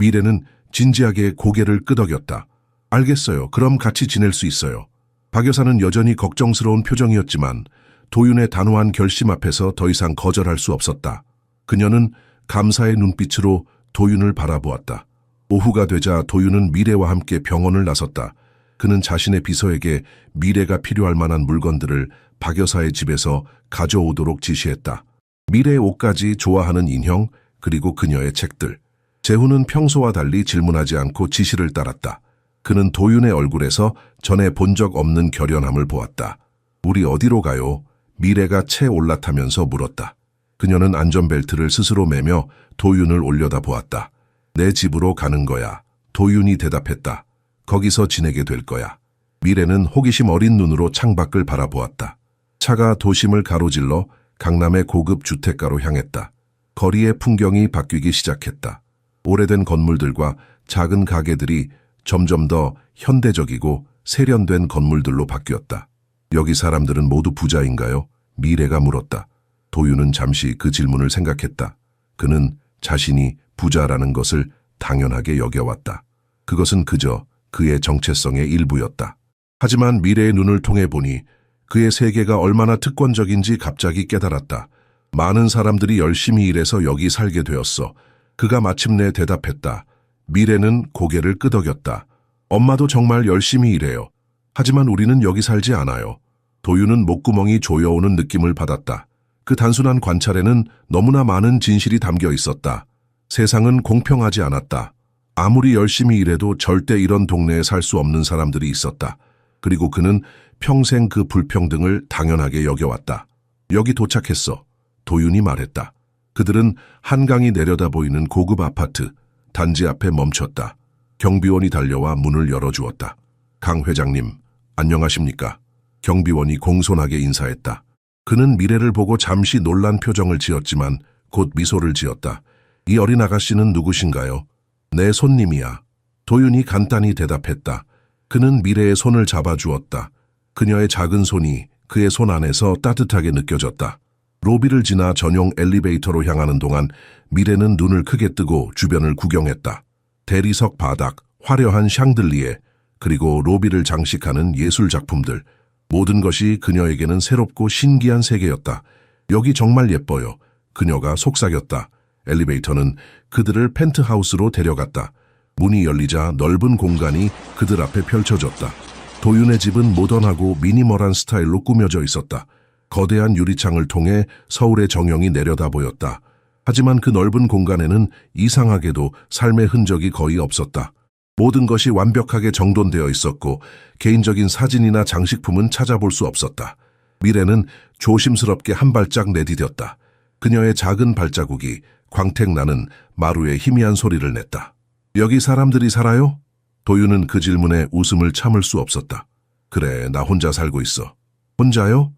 미래는 진지하게 고개를 끄덕였다. 알겠어요. 그럼 같이 지낼 수 있어요. 박 여사는 여전히 걱정스러운 표정이었지만 도윤의 단호한 결심 앞에서 더 이상 거절할 수 없었다. 그녀는 감사의 눈빛으로 도윤을 바라보았다. 오후가 되자 도윤은 미래와 함께 병원을 나섰다. 그는 자신의 비서에게 미래가 필요할 만한 물건들을 박 여사의 집에서 가져오도록 지시했다. 미래의 옷까지, 좋아하는 인형, 그리고 그녀의 책들. 재훈은 평소와 달리 질문하지 않고 지시를 따랐다. 그는 도윤의 얼굴에서 전에 본 적 없는 결연함을 보았다. 우리 어디로 가요? 미래가 채 올라타면서 물었다. 그녀는 안전벨트를 스스로 매며 도윤을 올려다보았다. 내 집으로 가는 거야. 도윤이 대답했다. 거기서 지내게 될 거야. 미래는 호기심 어린 눈으로 창밖을 바라보았다. 차가 도심을 가로질러 강남의 고급 주택가로 향했다. 거리의 풍경이 바뀌기 시작했다. 오래된 건물들과 작은 가게들이 점점 더 현대적이고 세련된 건물들로 바뀌었다. 여기 사람들은 모두 부자인가요? 미래가 물었다. 도윤은 잠시 그 질문을 생각했다. 그는 자신이 부자라는 것을 당연하게 여겨왔다. 그것은 그저 그의 정체성의 일부였다. 하지만 미래의 눈을 통해 보니 그의 세계가 얼마나 특권적인지 갑자기 깨달았다. 많은 사람들이 열심히 일해서 여기 살게 되었어. 그가 마침내 대답했다. 미래는 고개를 끄덕였다. 엄마도 정말 열심히 일해요. 하지만 우리는 여기 살지 않아요. 도윤은 목구멍이 조여오는 느낌을 받았다. 그 단순한 관찰에는 너무나 많은 진실이 담겨 있었다. 세상은 공평하지 않았다. 아무리 열심히 일해도 절대 이런 동네에 살 수 없는 사람들이 있었다. 그리고 그는 평생 그 불평등을 당연하게 여겨왔다. 여기 도착했어. 도윤이 말했다. 그들은 한강이 내려다 보이는 고급 아파트, 단지 앞에 멈췄다. 경비원이 달려와 문을 열어주었다. 강 회장님, 안녕하십니까? 경비원이 공손하게 인사했다. 그는 미래를 보고 잠시 놀란 표정을 지었지만 곧 미소를 지었다. 이 어린 아가씨는 누구신가요? 내 손님이야. 도윤이 간단히 대답했다. 그는 미래의 손을 잡아주었다. 그녀의 작은 손이 그의 손 안에서 따뜻하게 느껴졌다. 로비를 지나 전용 엘리베이터로 향하는 동안 미래는 눈을 크게 뜨고 주변을 구경했다. 대리석 바닥, 화려한 샹들리에, 그리고 로비를 장식하는 예술 작품들. 모든 것이 그녀에게는 새롭고 신기한 세계였다. 여기 정말 예뻐요. 그녀가 속삭였다. 엘리베이터는 그들을 펜트하우스로 데려갔다. 문이 열리자 넓은 공간이 그들 앞에 펼쳐졌다. 도윤의 집은 모던하고 미니멀한 스타일로 꾸며져 있었다. 거대한 유리창을 통해 서울의 정형이 내려다 보였다. 하지만 그 넓은 공간에는 이상하게도 삶의 흔적이 거의 없었다. 모든 것이 완벽하게 정돈되어 있었고 개인적인 사진이나 장식품은 찾아볼 수 없었다. 미래는 조심스럽게 한 발짝 내디뎠다. 그녀의 작은 발자국이 광택나는 마루에 희미한 소리를 냈다. 여기 사람들이 살아요? 도윤은 그 질문에 웃음을 참을 수 없었다. 그래, 나 혼자 살고 있어. 혼자요?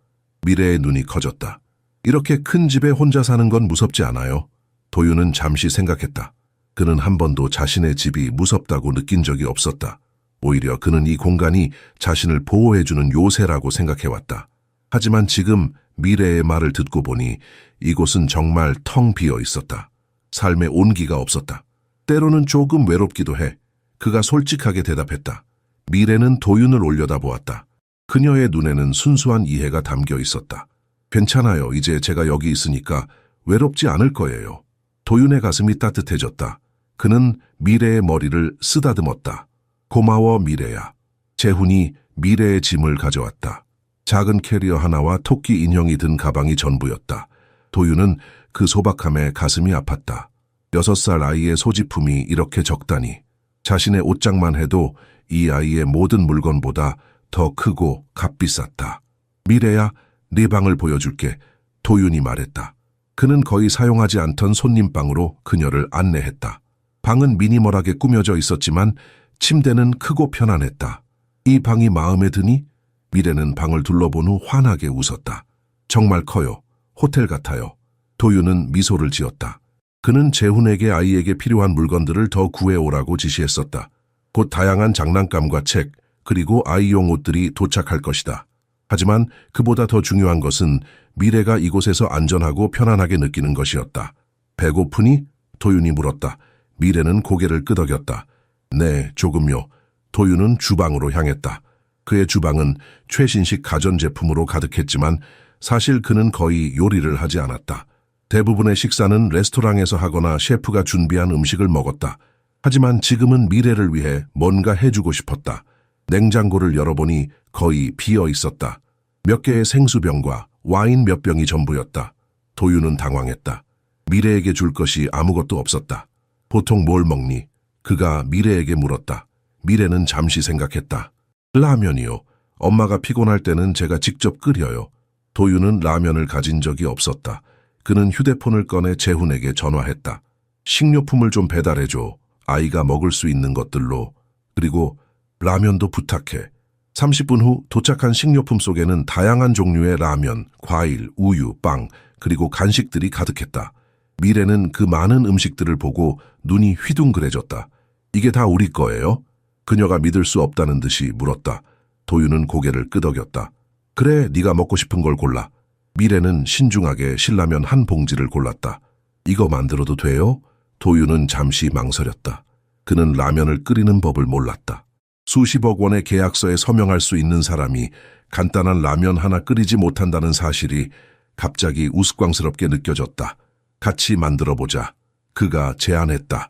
미래의 눈이 커졌다. 이렇게 큰 집에 혼자 사는 건 무섭지 않아요? 도윤은 잠시 생각했다. 그는 한 번도 자신의 집이 무섭다고 느낀 적이 없었다. 오히려 그는 이 공간이 자신을 보호해주는 요새라고 생각해왔다. 하지만 지금 미래의 말을 듣고 보니 이곳은 정말 텅 비어 있었다. 삶에 온기가 없었다. 때로는 조금 외롭기도 해. 그가 솔직하게 대답했다. 미래는 도윤을 올려다보았다. 그녀의 눈에는 순수한 이해가 담겨 있었다. 괜찮아요. 이제 제가 여기 있으니까 외롭지 않을 거예요. 도윤의 가슴이 따뜻해졌다. 그는 미래의 머리를 쓰다듬었다. 고마워, 미래야. 재훈이 미래의 짐을 가져왔다. 작은 캐리어 하나와 토끼 인형이 든 가방이 전부였다. 도윤은 그 소박함에 가슴이 아팠다. 6살 아이의 소지품이 이렇게 적다니. 자신의 옷장만 해도 이 아이의 모든 물건보다 더 크고 값비쌌다. 미래야, 네 방을 보여줄게. 도윤이 말했다. 그는 거의 사용하지 않던 손님방으로 그녀를 안내했다. 방은 미니멀하게 꾸며져 있었지만 침대는 크고 편안했다. 이 방이 마음에 드니? 미래는 방을 둘러본 후 환하게 웃었다. 정말 커요. 호텔 같아요. 도윤은 미소를 지었다. 그는 재훈에게 아이에게 필요한 물건들을 더 구해오라고 지시했었다. 곧 다양한 장난감과 책, 그리고 아이용 옷들이 도착할 것이다. 하지만 그보다 더 중요한 것은 미래가 이곳에서 안전하고 편안하게 느끼는 것이었다. 배고프니? 도윤이 물었다. 미래는 고개를 끄덕였다. 네, 조금요. 도윤은 주방으로 향했다. 그의 주방은 최신식 가전제품으로 가득했지만 사실 그는 거의 요리를 하지 않았다. 대부분의 식사는 레스토랑에서 하거나 셰프가 준비한 음식을 먹었다. 하지만 지금은 미래를 위해 뭔가 해주고 싶었다. 냉장고를 열어보니 거의 비어 있었다. 몇 개의 생수병과 와인 몇 병이 전부였다. 도윤은 당황했다. 미래에게 줄 것이 아무것도 없었다. 보통 뭘 먹니? 그가 미래에게 물었다. 미래는 잠시 생각했다. 라면이요. 엄마가 피곤할 때는 제가 직접 끓여요. 도윤은 라면을 가진 적이 없었다. 그는 휴대폰을 꺼내 재훈에게 전화했다. 식료품을 좀 배달해줘. 아이가 먹을 수 있는 것들로. 그리고 라면도 부탁해. 30분 후 도착한 식료품 속에는 다양한 종류의 라면, 과일, 우유, 빵, 그리고 간식들이 가득했다. 미래는 그 많은 음식들을 보고 눈이 휘둥그레졌다. 이게 다 우리 거예요? 그녀가 믿을 수 없다는 듯이 물었다. 도윤은 고개를 끄덕였다. 그래, 네가 먹고 싶은 걸 골라. 미래는 신중하게 신라면 한 봉지를 골랐다. 이거 만들어도 돼요? 도윤은 잠시 망설였다. 그는 라면을 끓이는 법을 몰랐다. 수십억 원의 계약서에 서명할 수 있는 사람이 간단한 라면 하나 끓이지 못한다는 사실이 갑자기 우스꽝스럽게 느껴졌다. 같이 만들어보자. 그가 제안했다.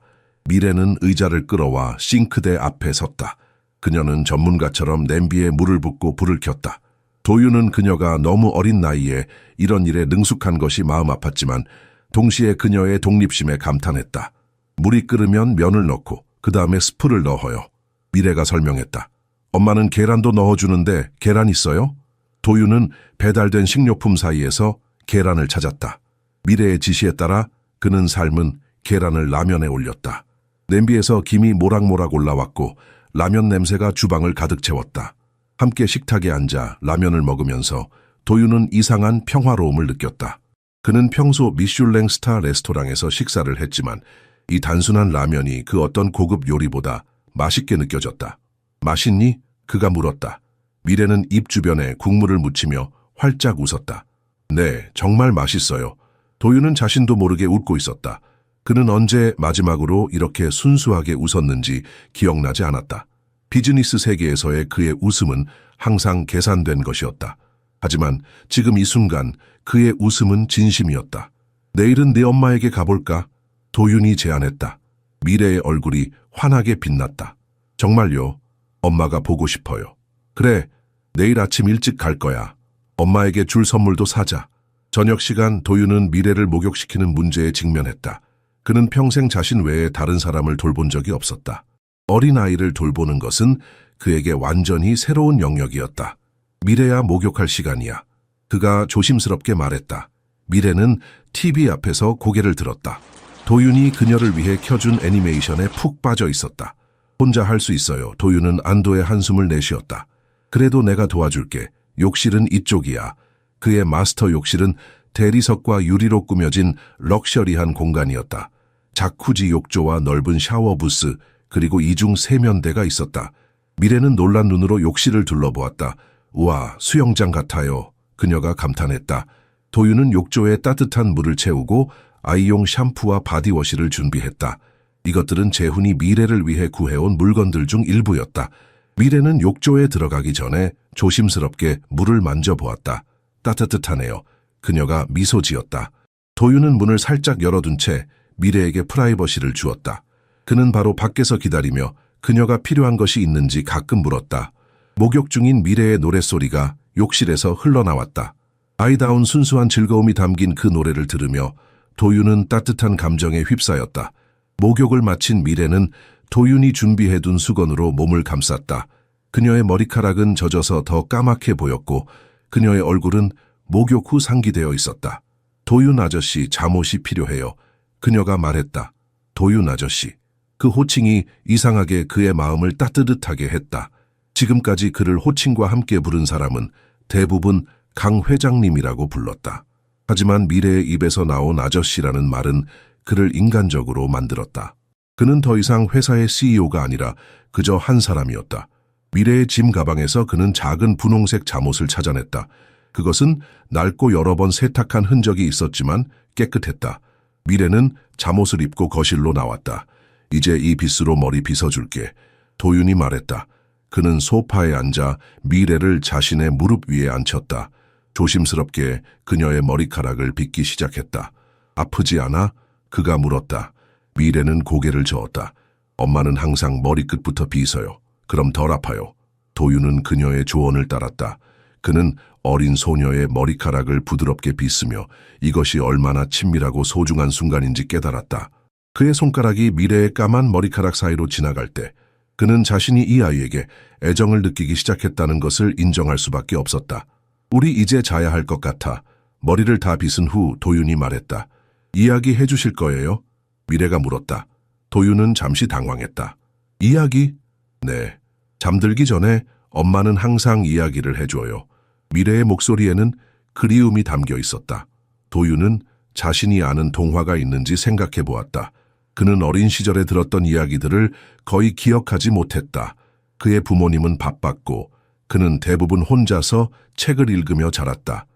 미래는 의자를 끌어와 싱크대 앞에 섰다. 그녀는 전문가처럼 냄비에 물을 붓고 불을 켰다. 도윤은 그녀가 너무 어린 나이에 이런 일에 능숙한 것이 마음 아팠지만 동시에 그녀의 독립심에 감탄했다. 물이 끓으면 면을 넣고 그 다음에 스프를 넣어요. 미래가 설명했다. 엄마는 계란도 넣어주는데 계란 있어요? 도윤은 배달된 식료품 사이에서 계란을 찾았다. 미래의 지시에 따라 그는 삶은 계란을 라면에 올렸다. 냄비에서 김이 모락모락 올라왔고 라면 냄새가 주방을 가득 채웠다. 함께 식탁에 앉아 라면을 먹으면서 도윤은 이상한 평화로움을 느꼈다. 그는 평소 미슐랭 스타 레스토랑에서 식사를 했지만 이 단순한 라면이 그 어떤 고급 요리보다 맛있게 느껴졌다. 맛있니? 그가 물었다. 미래는 입 주변에 국물을 묻히며 활짝 웃었다. 네, 정말 맛있어요. 도윤은 자신도 모르게 웃고 있었다. 그는 언제 마지막으로 이렇게 순수하게 웃었는지 기억나지 않았다. 비즈니스 세계에서의 그의 웃음은 항상 계산된 것이었다. 하지만 지금 이 순간 그의 웃음은 진심이었다. 내일은 내 엄마에게 가볼까? 도윤이 제안했다. 미래의 얼굴이 환하게 빛났다. 정말요? 엄마가 보고 싶어요. 그래, 내일 아침 일찍 갈 거야. 엄마에게 줄 선물도 사자. 저녁 시간 도윤은 미래를 목욕시키는 문제에 직면했다. 그는 평생 자신 외에 다른 사람을 돌본 적이 없었다. 어린아이를 돌보는 것은 그에게 완전히 새로운 영역이었다. 미래야 목욕할 시간이야. 그가 조심스럽게 말했다. 미래는 TV 앞에서 고개를 들었다. 도윤이 그녀를 위해 켜준 애니메이션에 푹 빠져 있었다. 혼자 할 수 있어요. 도윤은 안도의 한숨을 내쉬었다. 그래도 내가 도와줄게. 욕실은 이쪽이야. 그의 마스터 욕실은 대리석과 유리로 꾸며진 럭셔리한 공간이었다. 자쿠지 욕조와 넓은 샤워 부스, 그리고 이중 세면대가 있었다. 미래는 놀란 눈으로 욕실을 둘러보았다. 우와, 수영장 같아요. 그녀가 감탄했다. 도윤은 욕조에 따뜻한 물을 채우고 아이용 샴푸와 바디워시를 준비했다. 이것들은 재훈이 미래를 위해 구해온 물건들 중 일부였다. 미래는 욕조에 들어가기 전에 조심스럽게 물을 만져보았다. 따뜻하네요. 그녀가 미소 지었다. 도윤은 문을 살짝 열어둔 채 미래에게 프라이버시를 주었다. 그는 바로 밖에서 기다리며 그녀가 필요한 것이 있는지 가끔 물었다. 목욕 중인 미래의 노랫소리가 욕실에서 흘러나왔다. 아이다운 순수한 즐거움이 담긴 그 노래를 들으며 도윤은 따뜻한 감정에 휩싸였다. 목욕을 마친 미래는 도윤이 준비해둔 수건으로 몸을 감쌌다. 그녀의 머리카락은 젖어서 더 까맣게 보였고 그녀의 얼굴은 목욕 후 상기되어 있었다. 도윤 아저씨, 잠옷이 필요해요. 그녀가 말했다. 도윤 아저씨. 그 호칭이 이상하게 그의 마음을 따뜻하게 했다. 지금까지 그를 호칭과 함께 부른 사람은 대부분 강 회장님이라고 불렀다. 하지만 미래의 입에서 나온 아저씨라는 말은 그를 인간적으로 만들었다. 그는 더 이상 회사의 CEO가 아니라 그저 한 사람이었다. 미래의 짐 가방에서 그는 작은 분홍색 잠옷을 찾아냈다. 그것은 낡고 여러 번 세탁한 흔적이 있었지만 깨끗했다. 미래는 잠옷을 입고 거실로 나왔다. 이제 이 빗으로 머리 빗어줄게. 도윤이 말했다. 그는 소파에 앉아 미래를 자신의 무릎 위에 앉혔다. 조심스럽게 그녀의 머리카락을 빗기 시작했다. 아프지 않아? 그가 물었다. 미래는 고개를 저었다. 엄마는 항상 머리끝부터 빗어요. 그럼 덜 아파요. 도윤은 그녀의 조언을 따랐다. 그는 어린 소녀의 머리카락을 부드럽게 빗으며 이것이 얼마나 친밀하고 소중한 순간인지 깨달았다. 그의 손가락이 미래의 까만 머리카락 사이로 지나갈 때 그는 자신이 이 아이에게 애정을 느끼기 시작했다는 것을 인정할 수밖에 없었다. 우리 이제 자야 할 것 같아. 머리를 다 빗은 후 도윤이 말했다. 이야기 해주실 거예요? 미래가 물었다. 도윤은 잠시 당황했다. 이야기? 네. 잠들기 전에 엄마는 항상 이야기를 해줘요. 미래의 목소리에는 그리움이 담겨 있었다. 도윤은 자신이 아는 동화가 있는지 생각해 보았다. 그는 어린 시절에 들었던 이야기들을 거의 기억하지 못했다. 그의 부모님은 바빴고 그는 대부분 혼자서 책을 읽으며 자랐다.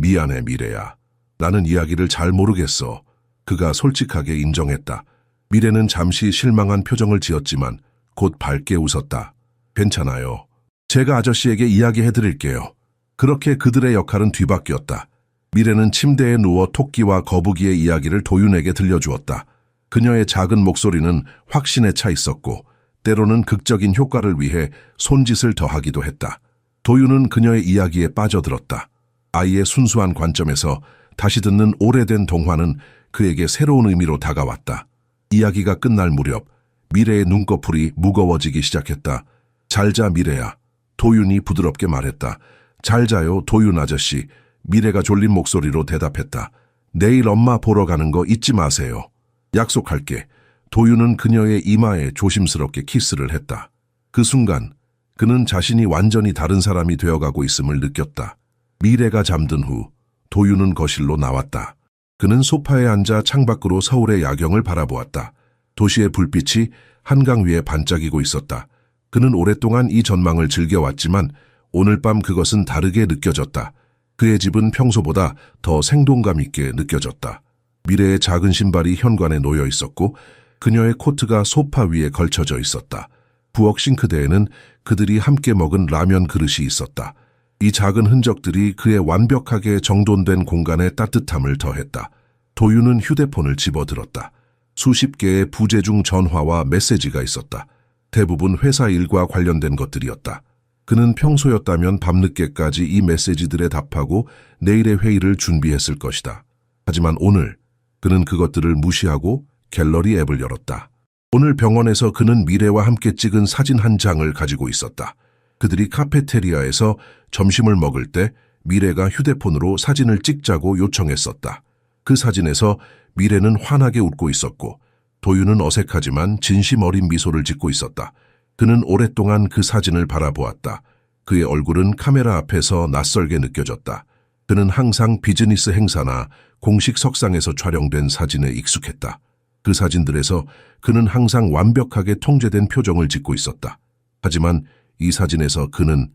미안해 미래야. 나는 이야기를 잘 모르겠어. 그가 솔직하게 인정했다. 미래는 잠시 실망한 표정을 지었지만 곧 밝게 웃었다. 괜찮아요. 제가 아저씨에게 이야기해드릴게요. 그렇게 그들의 역할은 뒤바뀌었다. 미래는 침대에 누워 토끼와 거북이의 이야기를 도윤에게 들려주었다. 그녀의 작은 목소리는 확신에 차 있었고 때로는 극적인 효과를 위해 손짓을 더하기도 했다. 도윤은 그녀의 이야기에 빠져들었다. 아이의 순수한 관점에서 다시 듣는 오래된 동화는 그에게 새로운 의미로 다가왔다. 이야기가 끝날 무렵 미래의 눈꺼풀이 무거워지기 시작했다. 잘 자 미래야. 도윤이 부드럽게 말했다. 잘 자요 도윤 아저씨. 미래가 졸린 목소리로 대답했다. 내일 엄마 보러 가는 거 잊지 마세요. 약속할게. 도윤은 그녀의 이마에 조심스럽게 키스를 했다. 그 순간 그는 자신이 완전히 다른 사람이 되어가고 있음을 느꼈다. 미래가 잠든 후 도윤은 거실로 나왔다. 그는 소파에 앉아 창밖으로 서울의 야경을 바라보았다. 도시의 불빛이 한강 위에 반짝이고 있었다. 그는 오랫동안 이 전망을 즐겨왔지만 오늘 밤 그것은 다르게 느껴졌다. 그의 집은 평소보다 더 생동감 있게 느껴졌다. 미래의 작은 신발이 현관에 놓여 있었고 그녀의 코트가 소파 위에 걸쳐져 있었다. 부엌 싱크대에는 그들이 함께 먹은 라면 그릇이 있었다. 이 작은 흔적들이 그의 완벽하게 정돈된 공간에 따뜻함을 더했다. 도윤은 휴대폰을 집어들었다. 수십 개의 부재중 전화와 메시지가 있었다. 대부분 회사 일과 관련된 것들이었다. 그는 평소였다면 밤늦게까지 이 메시지들에 답하고 내일의 회의를 준비했을 것이다. 하지만 오늘 그는 그것들을 무시하고 갤러리 앱을 열었다. 오늘 병원에서 그는 미래와 함께 찍은 사진 한 장을 가지고 있었다. 그들이 카페테리아에서 점심을 먹을 때 미래가 휴대폰으로 사진을 찍자고 요청했었다. 그 사진에서 미래는 환하게 웃고 있었고 도윤은 어색하지만 진심 어린 미소를 짓고 있었다. 그는 오랫동안 그 사진을 바라보았다. 그의 얼굴은 카메라 앞에서 낯설게 느껴졌다. 그는 항상 비즈니스 행사나 공식 석상에서 촬영된 사진에 익숙했다. 그 사진들에서 그는 항상 완벽하게 통제된 표정을 짓고 있었다. 하지만 이 사진에서 그는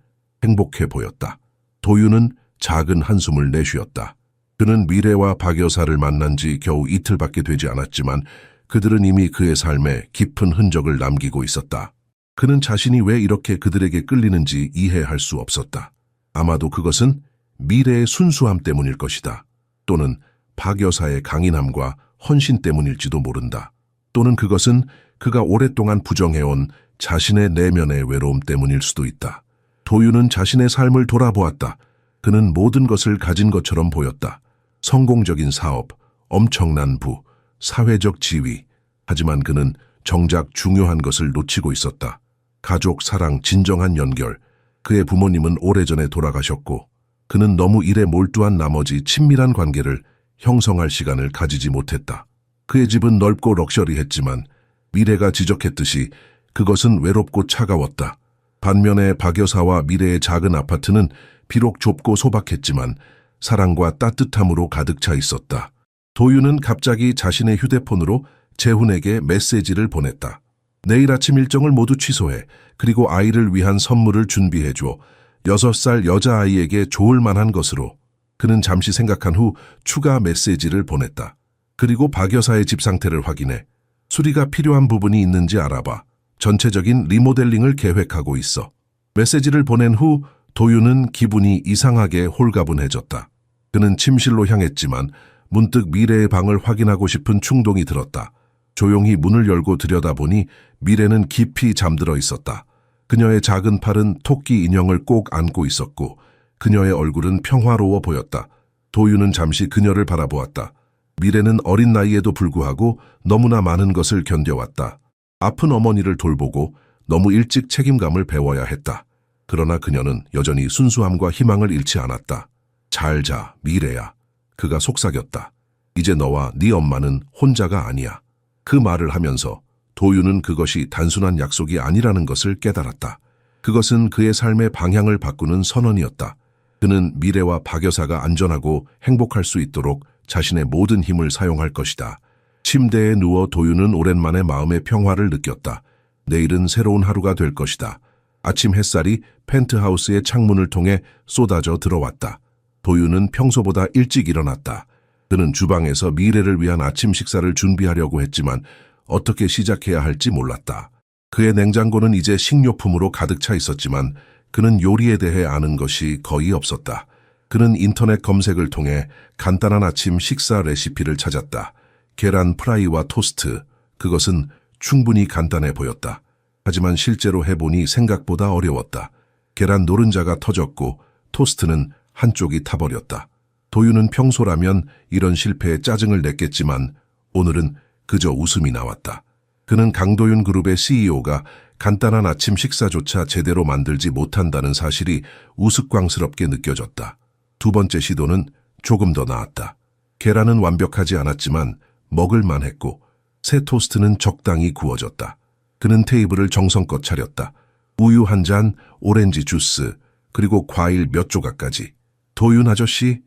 행복해 보였다. 도윤은 작은 한숨을 내쉬었다. 그는 미래와 박 여사를 만난 지 겨우 이틀밖에 되지 않았지만 그들은 이미 그의 삶에 깊은 흔적을 남기고 있었다. 그는 자신이 왜 이렇게 그들에게 끌리는지 이해할 수 없었다. 아마도 그것은 미래의 순수함 때문일 것이다. 또는 박 여사의 강인함과 헌신 때문일지도 모른다. 또는 그것은 그가 오랫동안 부정해온 자신의 내면의 외로움 때문일 수도 있다. 도윤은 자신의 삶을 돌아보았다. 그는 모든 것을 가진 것처럼 보였다. 성공적인 사업, 엄청난 부, 사회적 지위. 하지만 그는 정작 중요한 것을 놓치고 있었다. 가족, 사랑, 진정한 연결. 그의 부모님은 오래전에 돌아가셨고 그는 너무 일에 몰두한 나머지 친밀한 관계를 형성할 시간을 가지지 못했다. 그의 집은 넓고 럭셔리했지만 미래가 지적했듯이 그것은 외롭고 차가웠다. 반면에 박 여사와 미래의 작은 아파트는 비록 좁고 소박했지만 사랑과 따뜻함으로 가득 차 있었다. 도윤은 갑자기 자신의 휴대폰으로 재훈에게 메시지를 보냈다. 내일 아침 일정을 모두 취소해. 그리고 아이를 위한 선물을 준비해줘. 6살 여자아이에게 좋을 만한 것으로. 그는 잠시 생각한 후 추가 메시지를 보냈다. 그리고 박 여사의 집 상태를 확인해. 수리가 필요한 부분이 있는지 알아봐. 전체적인 리모델링을 계획하고 있어. 메시지를 보낸 후 도윤은 기분이 이상하게 홀가분해졌다. 그는 침실로 향했지만 문득 미래의 방을 확인하고 싶은 충동이 들었다. 조용히 문을 열고 들여다보니 미래는 깊이 잠들어 있었다. 그녀의 작은 팔은 토끼 인형을 꼭 안고 있었고 그녀의 얼굴은 평화로워 보였다. 도윤은 잠시 그녀를 바라보았다. 미래는 어린 나이에도 불구하고 너무나 많은 것을 견뎌왔다. 아픈 어머니를 돌보고 너무 일찍 책임감을 배워야 했다. 그러나 그녀는 여전히 순수함과 희망을 잃지 않았다. 잘 자, 미래야. 그가 속삭였다. 이제 너와 네 엄마는 혼자가 아니야. 그 말을 하면서 도윤은 그것이 단순한 약속이 아니라는 것을 깨달았다. 그것은 그의 삶의 방향을 바꾸는 선언이었다. 그는 미래와 박 여사가 안전하고 행복할 수 있도록 자신의 모든 힘을 사용할 것이다. 침대에 누워 도윤은 오랜만에 마음의 평화를 느꼈다. 내일은 새로운 하루가 될 것이다. 아침 햇살이 펜트하우스의 창문을 통해 쏟아져 들어왔다. 도윤은 평소보다 일찍 일어났다. 그는 주방에서 미래를 위한 아침 식사를 준비하려고 했지만 어떻게 시작해야 할지 몰랐다. 그의 냉장고는 이제 식료품으로 가득 차 있었지만 그는 요리에 대해 아는 것이 거의 없었다. 그는 인터넷 검색을 통해 간단한 아침 식사 레시피를 찾았다. 계란 프라이와 토스트, 그것은 충분히 간단해 보였다. 하지만 실제로 해보니 생각보다 어려웠다. 계란 노른자가 터졌고 토스트는 한쪽이 타버렸다. 도윤은 평소라면 이런 실패에 짜증을 냈겠지만 오늘은 그저 웃음이 나왔다. 그는 강도윤 그룹의 CEO가 간단한 아침 식사조차 제대로 만들지 못한다는 사실이 우스꽝스럽게 느껴졌다. 두 번째 시도는 조금 더 나았다. 계란은 완벽하지 않았지만 먹을만 했고 새 토스트는 적당히 구워졌다. 그는 테이블을 정성껏 차렸다. 우유 한 잔, 오렌지 주스, 그리고 과일 몇 조각까지. 도윤 아저씨,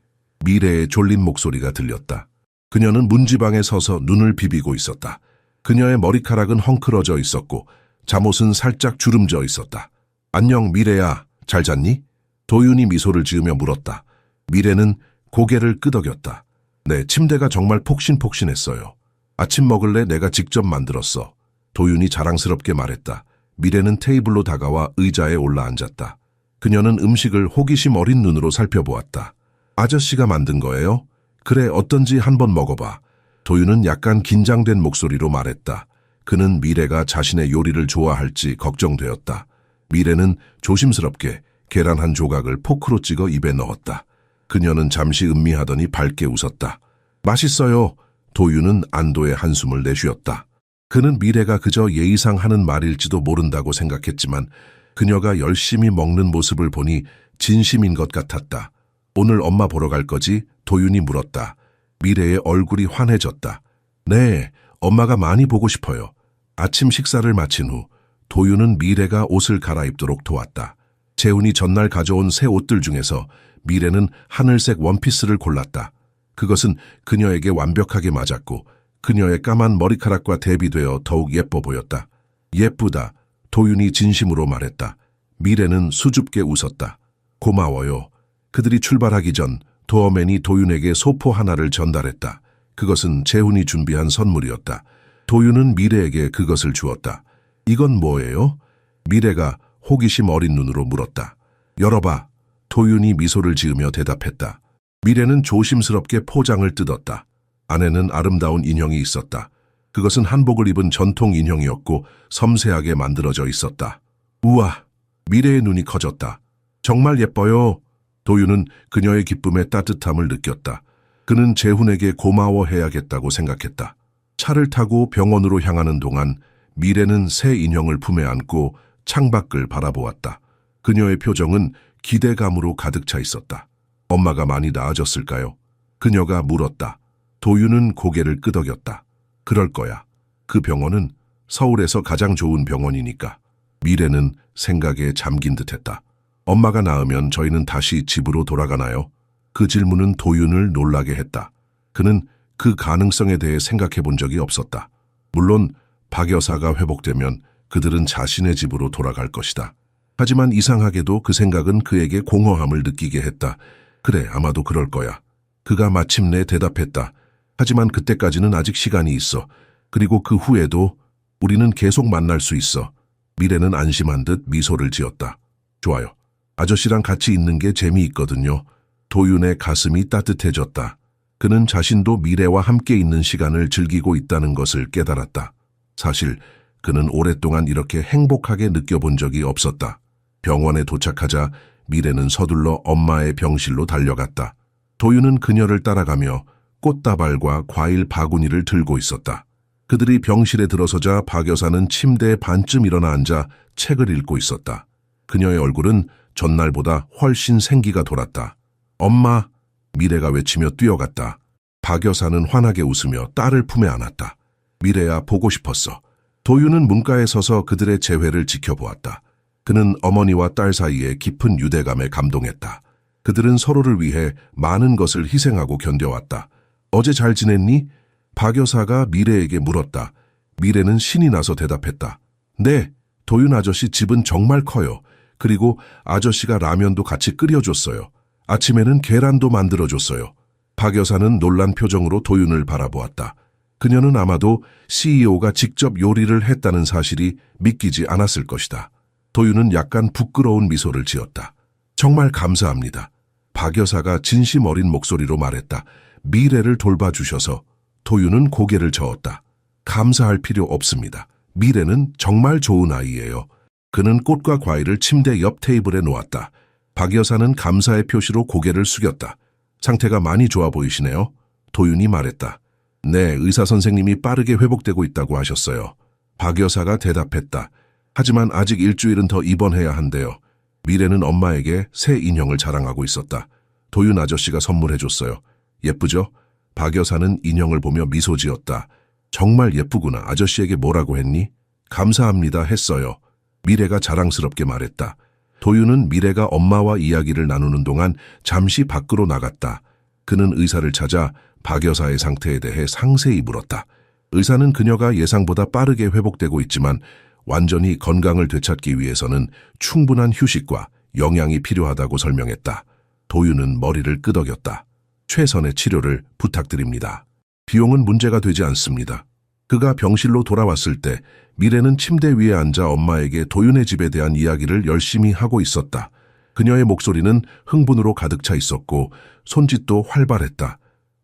미래의 졸린 목소리가 들렸다. 그녀는 문지방에 서서 눈을 비비고 있었다. 그녀의 머리카락은 헝클어져 있었고 잠옷은 살짝 주름져 있었다. 안녕 미래야, 잘 잤니? 도윤이 미소를 지으며 물었다. 미래는 고개를 끄덕였다. 네, 침대가 정말 폭신폭신했어요. 아침 먹을래? 내가 직접 만들었어. 도윤이 자랑스럽게 말했다. 미래는 테이블로 다가와 의자에 올라앉았다. 그녀는 음식을 호기심 어린 눈으로 살펴보았다. 아저씨가 만든 거예요? 그래, 어떤지 한번 먹어봐. 도윤은 약간 긴장된 목소리로 말했다. 그는 미래가 자신의 요리를 좋아할지 걱정되었다. 미래는 조심스럽게 계란 한 조각을 포크로 찍어 입에 넣었다. 그녀는 잠시 음미하더니 밝게 웃었다. 맛있어요. 도윤은 안도의 한숨을 내쉬었다. 그는 미래가 그저 예의상 하는 말일지도 모른다고 생각했지만 그녀가 열심히 먹는 모습을 보니 진심인 것 같았다. 오늘 엄마 보러 갈 거지? 도윤이 물었다. 미래의 얼굴이 환해졌다. 네, 엄마가 많이 보고 싶어요. 아침 식사를 마친 후 도윤은 미래가 옷을 갈아입도록 도왔다. 재훈이 전날 가져온 새 옷들 중에서 미래는 하늘색 원피스를 골랐다. 그것은 그녀에게 완벽하게 맞았고 그녀의 까만 머리카락과 대비되어 더욱 예뻐 보였다. 예쁘다. 도윤이 진심으로 말했다. 미래는 수줍게 웃었다. 고마워요. 그들이 출발하기 전 도어맨이 도윤에게 소포 하나를 전달했다. 그것은 재훈이 준비한 선물이었다. 도윤은 미래에게 그것을 주었다. 이건 뭐예요? 미래가 호기심 어린 눈으로 물었다. 열어봐. 도윤이 미소를 지으며 대답했다. 미래는 조심스럽게 포장을 뜯었다. 안에는 아름다운 인형이 있었다. 그것은 한복을 입은 전통 인형이었고 섬세하게 만들어져 있었다. 우와! 미래의 눈이 커졌다. 정말 예뻐요. 도윤은 그녀의 기쁨에 따뜻함을 느꼈다. 그는 재훈에게 고마워해야겠다고 생각했다. 차를 타고 병원으로 향하는 동안 미래는 새 인형을 품에 안고 창밖을 바라보았다. 그녀의 표정은 기대감으로 가득 차 있었다. 엄마가 많이 나아졌을까요? 그녀가 물었다. 도윤은 고개를 끄덕였다. 그럴 거야. 그 병원은 서울에서 가장 좋은 병원이니까. 미래는 생각에 잠긴 듯했다. 엄마가 나으면 저희는 다시 집으로 돌아가나요? 그 질문은 도윤을 놀라게 했다. 그는 그 가능성에 대해 생각해 본 적이 없었다. 물론 박 여사가 회복되면 그들은 자신의 집으로 돌아갈 것이다. 하지만 이상하게도 그 생각은 그에게 공허함을 느끼게 했다. 그래, 아마도 그럴 거야. 그가 마침내 대답했다. 하지만 그때까지는 아직 시간이 있어. 그리고 그 후에도 우리는 계속 만날 수 있어. 미래는 안심한 듯 미소를 지었다. 좋아요. 아저씨랑 같이 있는 게 재미있거든요. 도윤의 가슴이 따뜻해졌다. 그는 자신도 미래와 함께 있는 시간을 즐기고 있다는 것을 깨달았다. 사실 그는 오랫동안 이렇게 행복하게 느껴본 적이 없었다. 병원에 도착하자 미래는 서둘러 엄마의 병실로 달려갔다. 도윤은 그녀를 따라가며 꽃다발과 과일 바구니를 들고 있었다. 그들이 병실에 들어서자 박 여사는 침대에 반쯤 일어나 앉아 책을 읽고 있었다. 그녀의 얼굴은 전날보다 훨씬 생기가 돌았다. 엄마! 미래가 외치며 뛰어갔다. 박 여사는 환하게 웃으며 딸을 품에 안았다. 미래야, 보고 싶었어. 도윤은 문가에 서서 그들의 재회를 지켜보았다. 그는 어머니와 딸 사이에 깊은 유대감에 감동했다. 그들은 서로를 위해 많은 것을 희생하고 견뎌왔다. 어제 잘 지냈니? 박 여사가 미래에게 물었다. 미래는 신이 나서 대답했다. 네, 도윤 아저씨 집은 정말 커요. 그리고 아저씨가 라면도 같이 끓여줬어요. 아침에는 계란도 만들어줬어요. 박 여사는 놀란 표정으로 도윤을 바라보았다. 그녀는 아마도 CEO가 직접 요리를 했다는 사실이 믿기지 않았을 것이다. 도윤은 약간 부끄러운 미소를 지었다. 정말 감사합니다. 박 여사가 진심 어린 목소리로 말했다. 미래를 돌봐주셔서. 도윤은 고개를 저었다. 감사할 필요 없습니다. 미래는 정말 좋은 아이예요. 그는 꽃과 과일을 침대 옆 테이블에 놓았다. 박 여사는 감사의 표시로 고개를 숙였다. 상태가 많이 좋아 보이시네요. 도윤이 말했다. 네, 의사 선생님이 빠르게 회복되고 있다고 하셨어요. 박 여사가 대답했다. 하지만 아직 일주일은 더 입원해야 한대요. 미래는 엄마에게 새 인형을 자랑하고 있었다. 도윤 아저씨가 선물해줬어요. 예쁘죠? 박 여사는 인형을 보며 미소 지었다. 정말 예쁘구나. 아저씨에게 뭐라고 했니? 감사합니다 했어요. 미래가 자랑스럽게 말했다. 도윤은 미래가 엄마와 이야기를 나누는 동안 잠시 밖으로 나갔다. 그는 의사를 찾아 박 여사의 상태에 대해 상세히 물었다. 의사는 그녀가 예상보다 빠르게 회복되고 있지만 완전히 건강을 되찾기 위해서는 충분한 휴식과 영양이 필요하다고 설명했다. 도윤은 머리를 끄덕였다. 최선의 치료를 부탁드립니다. 비용은 문제가 되지 않습니다. 그가 병실로 돌아왔을 때 미래는 침대 위에 앉아 엄마에게 도윤의 집에 대한 이야기를 열심히 하고 있었다. 그녀의 목소리는 흥분으로 가득 차 있었고 손짓도 활발했다.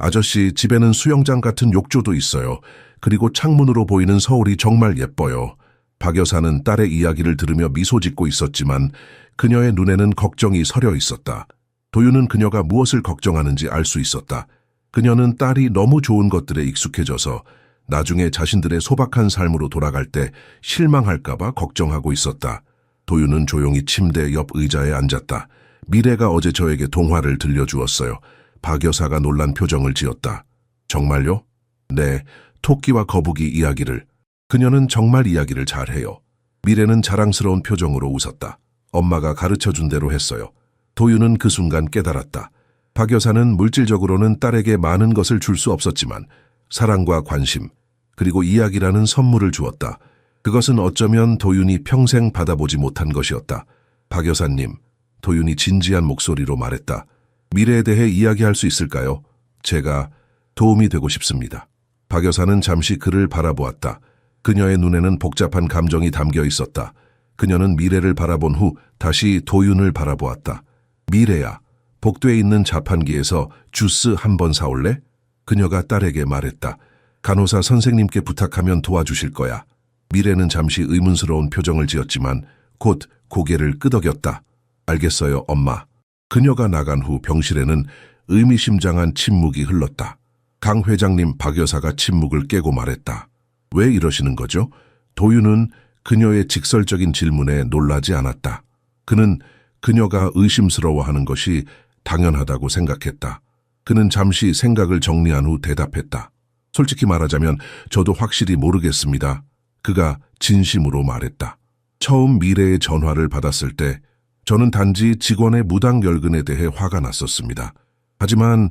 아저씨, 집에는 수영장 같은 욕조도 있어요. 그리고 창문으로 보이는 서울이 정말 예뻐요. 박 여사는 딸의 이야기를 들으며 미소 짓고 있었지만 그녀의 눈에는 걱정이 서려 있었다. 도윤은 그녀가 무엇을 걱정하는지 알 수 있었다. 그녀는 딸이 너무 좋은 것들에 익숙해져서 나중에 자신들의 소박한 삶으로 돌아갈 때 실망할까봐 걱정하고 있었다. 도윤은 조용히 침대 옆 의자에 앉았다. 미래가 어제 저에게 동화를 들려주었어요. 박 여사가 놀란 표정을 지었다. 정말요? 네, 토끼와 거북이 이야기를. 그녀는 정말 이야기를 잘해요. 미래는 자랑스러운 표정으로 웃었다. 엄마가 가르쳐준 대로 했어요. 도윤은 그 순간 깨달았다. 박 여사는 물질적으로는 딸에게 많은 것을 줄 수 없었지만 사랑과 관심, 그리고 이야기라는 선물을 주었다. 그것은 어쩌면 도윤이 평생 받아보지 못한 것이었다. 박 여사님, 도윤이 진지한 목소리로 말했다. 미래에 대해 이야기할 수 있을까요? 제가 도움이 되고 싶습니다. 박 여사는 잠시 그를 바라보았다. 그녀의 눈에는 복잡한 감정이 담겨 있었다. 그녀는 미래를 바라본 후 다시 도윤을 바라보았다. 미래야, 복도에 있는 자판기에서 주스 한 번 사올래? 그녀가 딸에게 말했다. 간호사 선생님께 부탁하면 도와주실 거야. 미래는 잠시 의문스러운 표정을 지었지만 곧 고개를 끄덕였다. 알겠어요, 엄마. 그녀가 나간 후 병실에는 의미심장한 침묵이 흘렀다. 강 회장님, 박 여사가 침묵을 깨고 말했다. 왜 이러시는 거죠? 도윤은 그녀의 직설적인 질문에 놀라지 않았다. 그는 그녀가 의심스러워하는 것이 당연하다고 생각했다. 그는 잠시 생각을 정리한 후 대답했다. 솔직히 말하자면 저도 확실히 모르겠습니다. 그가 진심으로 말했다. 처음 미래의 전화를 받았을 때 저는 단지 직원의 무당 열근에 대해 화가 났었습니다. 하지만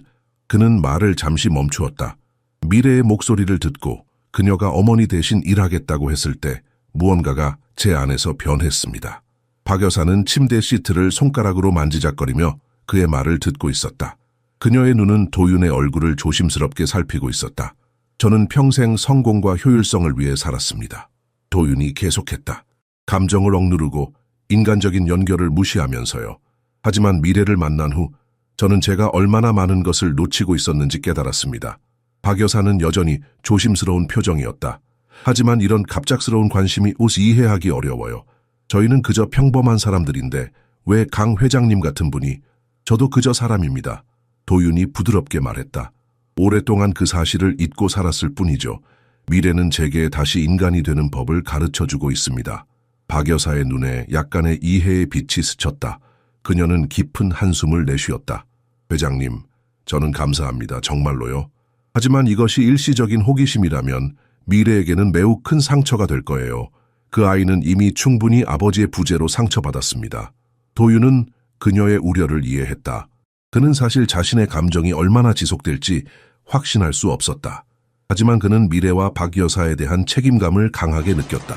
그는 말을 잠시 멈추었다. 미래의 목소리를 듣고 그녀가 어머니 대신 일하겠다고 했을 때 무언가가 제 안에서 변했습니다. 박 여사는 침대 시트를 손가락으로 만지작거리며 그의 말을 듣고 있었다. 그녀의 눈은 도윤의 얼굴을 조심스럽게 살피고 있었다. 저는 평생 성공과 효율성을 위해 살았습니다. 도윤이 계속했다. 감정을 억누르고 인간적인 연결을 무시하면서요. 하지만 미래를 만난 후 저는 제가 얼마나 많은 것을 놓치고 있었는지 깨달았습니다. 박 여사는 여전히 조심스러운 표정이었다. 하지만 이런 갑작스러운 관심이 이해하기 어려워요. 저희는 그저 평범한 사람들인데 왜 강 회장님 같은 분이? 저도 그저 사람입니다. 도윤이 부드럽게 말했다. 오랫동안 그 사실을 잊고 살았을 뿐이죠. 미래는 제게 다시 인간이 되는 법을 가르쳐주고 있습니다. 박 여사의 눈에 약간의 이해의 빛이 스쳤다. 그녀는 깊은 한숨을 내쉬었다. 회장님, 저는 감사합니다. 정말로요. 하지만 이것이 일시적인 호기심이라면 미래에게는 매우 큰 상처가 될 거예요. 그 아이는 이미 충분히 아버지의 부재로 상처받았습니다. 도윤은 그녀의 우려를 이해했다. 그는 사실 자신의 감정이 얼마나 지속될지 확신할 수 없었다. 하지만 그는 미래와 박 여사에 대한 책임감을 강하게 느꼈다.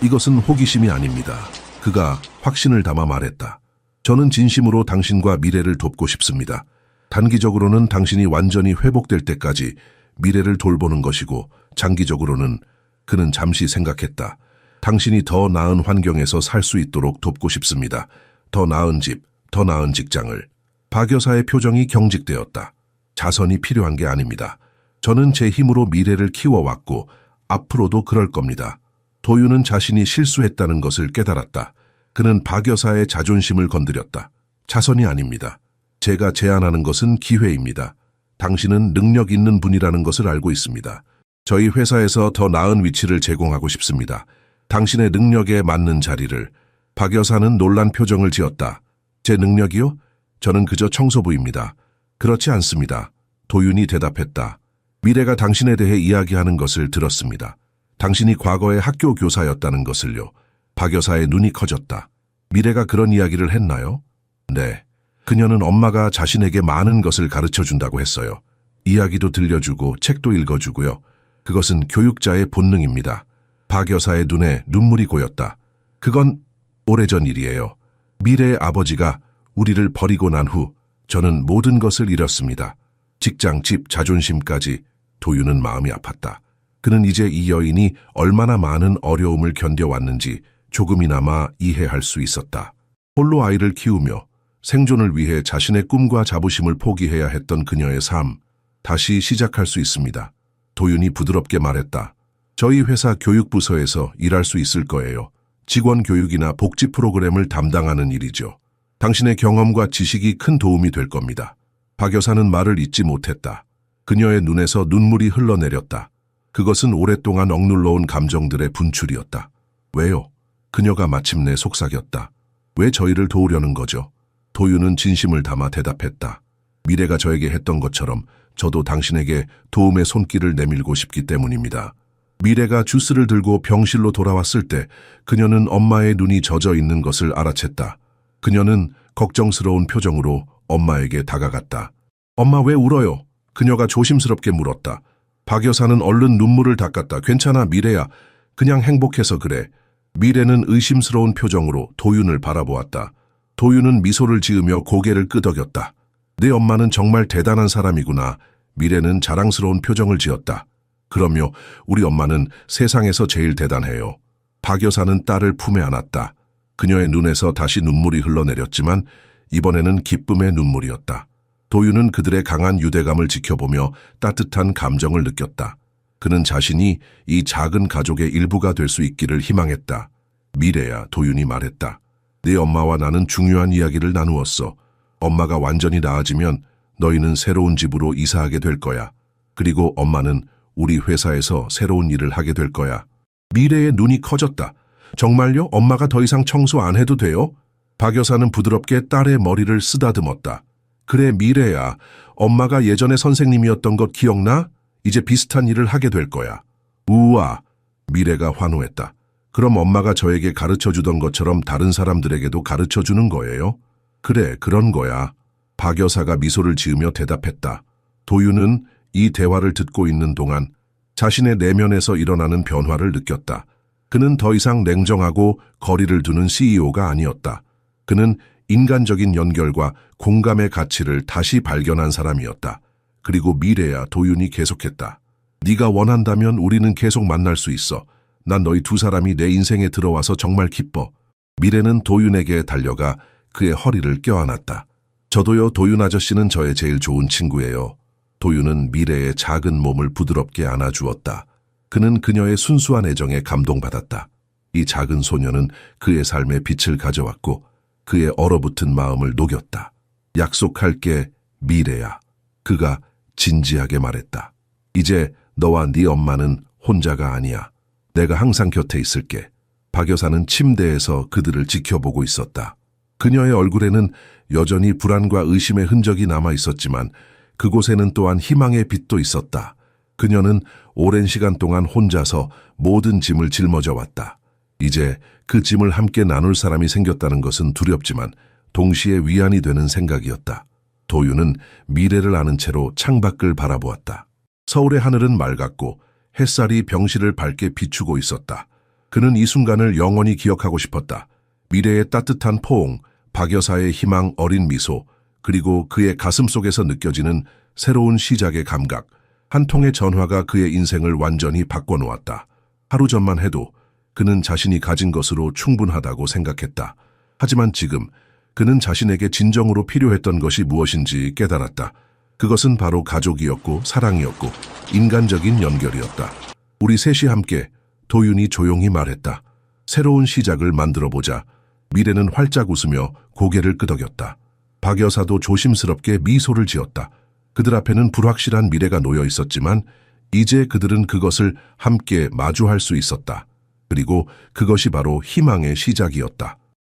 이것은 호기심이 아닙니다. 그가 확신을 담아 말했다. 저는 진심으로 당신과 미래를 돕고 싶습니다. 단기적으로는 당신이 완전히 회복될 때까지 미래를 돌보는 것이고 장기적으로는 그는 잠시 생각했다. 당신이 더 나은 환경에서 살 수 있도록 돕고 싶습니다. 더 나은 집, 더 나은 직장을. 박 여사의 표정이 경직되었다. 자선이 필요한 게 아닙니다. 저는 제 힘으로 미래를 키워왔고 앞으로도 그럴 겁니다. 도윤은 자신이 실수했다는 것을 깨달았다. 그는 박 여사의 자존심을 건드렸다. 자선이 아닙니다. 제가 제안하는 것은 기회입니다. 당신은 능력 있는 분이라는 것을 알고 있습니다. 저희 회사에서 더 나은 위치를 제공하고 싶습니다. 당신의 능력에 맞는 자리를. 박 여사는 놀란 표정을 지었다. 제 능력이요? 저는 그저 청소부입니다. 그렇지 않습니다. 도윤이 대답했다. 미래가 당신에 대해 이야기하는 것을 들었습니다. 당신이 과거의 학교 교사였다는 것을요. 박 여사의 눈이 커졌다. 미래가 그런 이야기를 했나요? 네. 그녀는 엄마가 자신에게 많은 것을 가르쳐준다고 했어요. 이야기도 들려주고 책도 읽어주고요. 그것은 교육자의 본능입니다. 박 여사의 눈에 눈물이 고였다. 그건 오래전 일이에요. 미래의 아버지가 우리를 버리고 난 후 저는 모든 것을 잃었습니다. 직장, 집, 자존심까지. 도윤은 마음이 아팠다. 그는 이제 이 여인이 얼마나 많은 어려움을 견뎌왔는지 조금이나마 이해할 수 있었다. 홀로 아이를 키우며 생존을 위해 자신의 꿈과 자부심을 포기해야 했던 그녀의 삶, 다시 시작할 수 있습니다. 도윤이 부드럽게 말했다. 저희 회사 교육부서에서 일할 수 있을 거예요. 직원 교육이나 복지 프로그램을 담당하는 일이죠. 당신의 경험과 지식이 큰 도움이 될 겁니다. 박 여사는 말을 잇지 못했다. 그녀의 눈에서 눈물이 흘러내렸다. 그것은 오랫동안 억눌러온 감정들의 분출이었다. 왜요? 그녀가 마침내 속삭였다. 왜 저희를 도우려는 거죠? 도윤은 진심을 담아 대답했다. 미래가 저에게 했던 것처럼 저도 당신에게 도움의 손길을 내밀고 싶기 때문입니다. 미래가 주스를 들고 병실로 돌아왔을 때 그녀는 엄마의 눈이 젖어 있는 것을 알아챘다. 그녀는 걱정스러운 표정으로 엄마에게 다가갔다. 엄마 왜 울어요? 그녀가 조심스럽게 물었다. 박 여사는 얼른 눈물을 닦았다. 괜찮아 미래야. 그냥 행복해서 그래. 미래는 의심스러운 표정으로 도윤을 바라보았다. 도윤은 미소를 지으며 고개를 끄덕였다. 내 엄마는 정말 대단한 사람이구나. 미래는 자랑스러운 표정을 지었다. 그러며 우리 엄마는 세상에서 제일 대단해요. 박 여사는 딸을 품에 안았다. 그녀의 눈에서 다시 눈물이 흘러내렸지만 이번에는 기쁨의 눈물이었다. 도윤은 그들의 강한 유대감을 지켜보며 따뜻한 감정을 느꼈다. 그는 자신이 이 작은 가족의 일부가 될 수 있기를 희망했다. 미래야, 도윤이 말했다. 네 엄마와 나는 중요한 이야기를 나누었어. 엄마가 완전히 나아지면 너희는 새로운 집으로 이사하게 될 거야. 그리고 엄마는 우리 회사에서 새로운 일을 하게 될 거야. 미래의 눈이 커졌다. 정말요? 엄마가 더 이상 청소 안 해도 돼요? 박 여사는 부드럽게 딸의 머리를 쓰다듬었다. 그래 미래야, 엄마가 예전에 선생님이었던 것 기억나? 이제 비슷한 일을 하게 될 거야. 우와, 미래가 환호했다. 그럼 엄마가 저에게 가르쳐주던 것처럼 다른 사람들에게도 가르쳐주는 거예요? 그래, 그런 거야. 박 여사가 미소를 지으며 대답했다. 도윤은 이 대화를 듣고 있는 동안 자신의 내면에서 일어나는 변화를 느꼈다. 그는 더 이상 냉정하고 거리를 두는 CEO가 아니었다. 그는 인간적인 연결과 공감의 가치를 다시 발견한 사람이었다. 그리고 미래야 도윤이 계속했다. 네가 원한다면 우리는 계속 만날 수 있어. 난 너희 두 사람이 내 인생에 들어와서 정말 기뻐. 미래는 도윤에게 달려가 그의 허리를 껴안았다. 저도요, 도윤 아저씨는 저의 제일 좋은 친구예요. 도윤은 미래의 작은 몸을 부드럽게 안아주었다. 그는 그녀의 순수한 애정에 감동받았다. 이 작은 소녀는 그의 삶에 빛을 가져왔고 그의 얼어붙은 마음을 녹였다. 약속할게, 미래야. 그가 진지하게 말했다. 이제 너와 네 엄마는 혼자가 아니야. 내가 항상 곁에 있을게. 박 여사는 침대에서 그들을 지켜보고 있었다. 그녀의 얼굴에는 여전히 불안과 의심의 흔적이 남아 있었지만 그곳에는 또한 희망의 빛도 있었다. 그녀는 오랜 시간 동안 혼자서 모든 짐을 짊어져 왔다. 이제 그 짐을 함께 나눌 사람이 생겼다는 것은 두렵지만 동시에 위안이 되는 생각이었다. 도윤은 미래를 아는 채로 창밖을 바라보았다. 서울의 하늘은 맑았고 햇살이 병실을 밝게 비추고 있었다. 그는 이 순간을 영원히 기억하고 싶었다. 미래의 따뜻한 포옹, 박 여사의 희망 어린 미소, 그리고 그의 가슴 속에서 느껴지는 새로운 시작의 감각. 한 통의 전화가 그의 인생을 완전히 바꿔놓았다. 하루 전만 해도 그는 자신이 가진 것으로 충분하다고 생각했다. 하지만 지금 그는 자신에게 진정으로 필요했던 것이 무엇인지 깨달았다. 그것은 바로 가족이었고 사랑이었고 인간적인 연결이었다. 우리 셋이 함께, 도윤이 조용히 말했다. 새로운 시작을 만들어보자. 미래는 활짝 웃으며 고개를 끄덕였다. 박 여사도 조심스럽게 미소를 지었다. 그들 앞에는 불확실한 미래가 놓여 있었지만 이제 그들은 그것을 함께 마주할 수 있었다. 그리고 그것이 바로 희망의 시작이었다.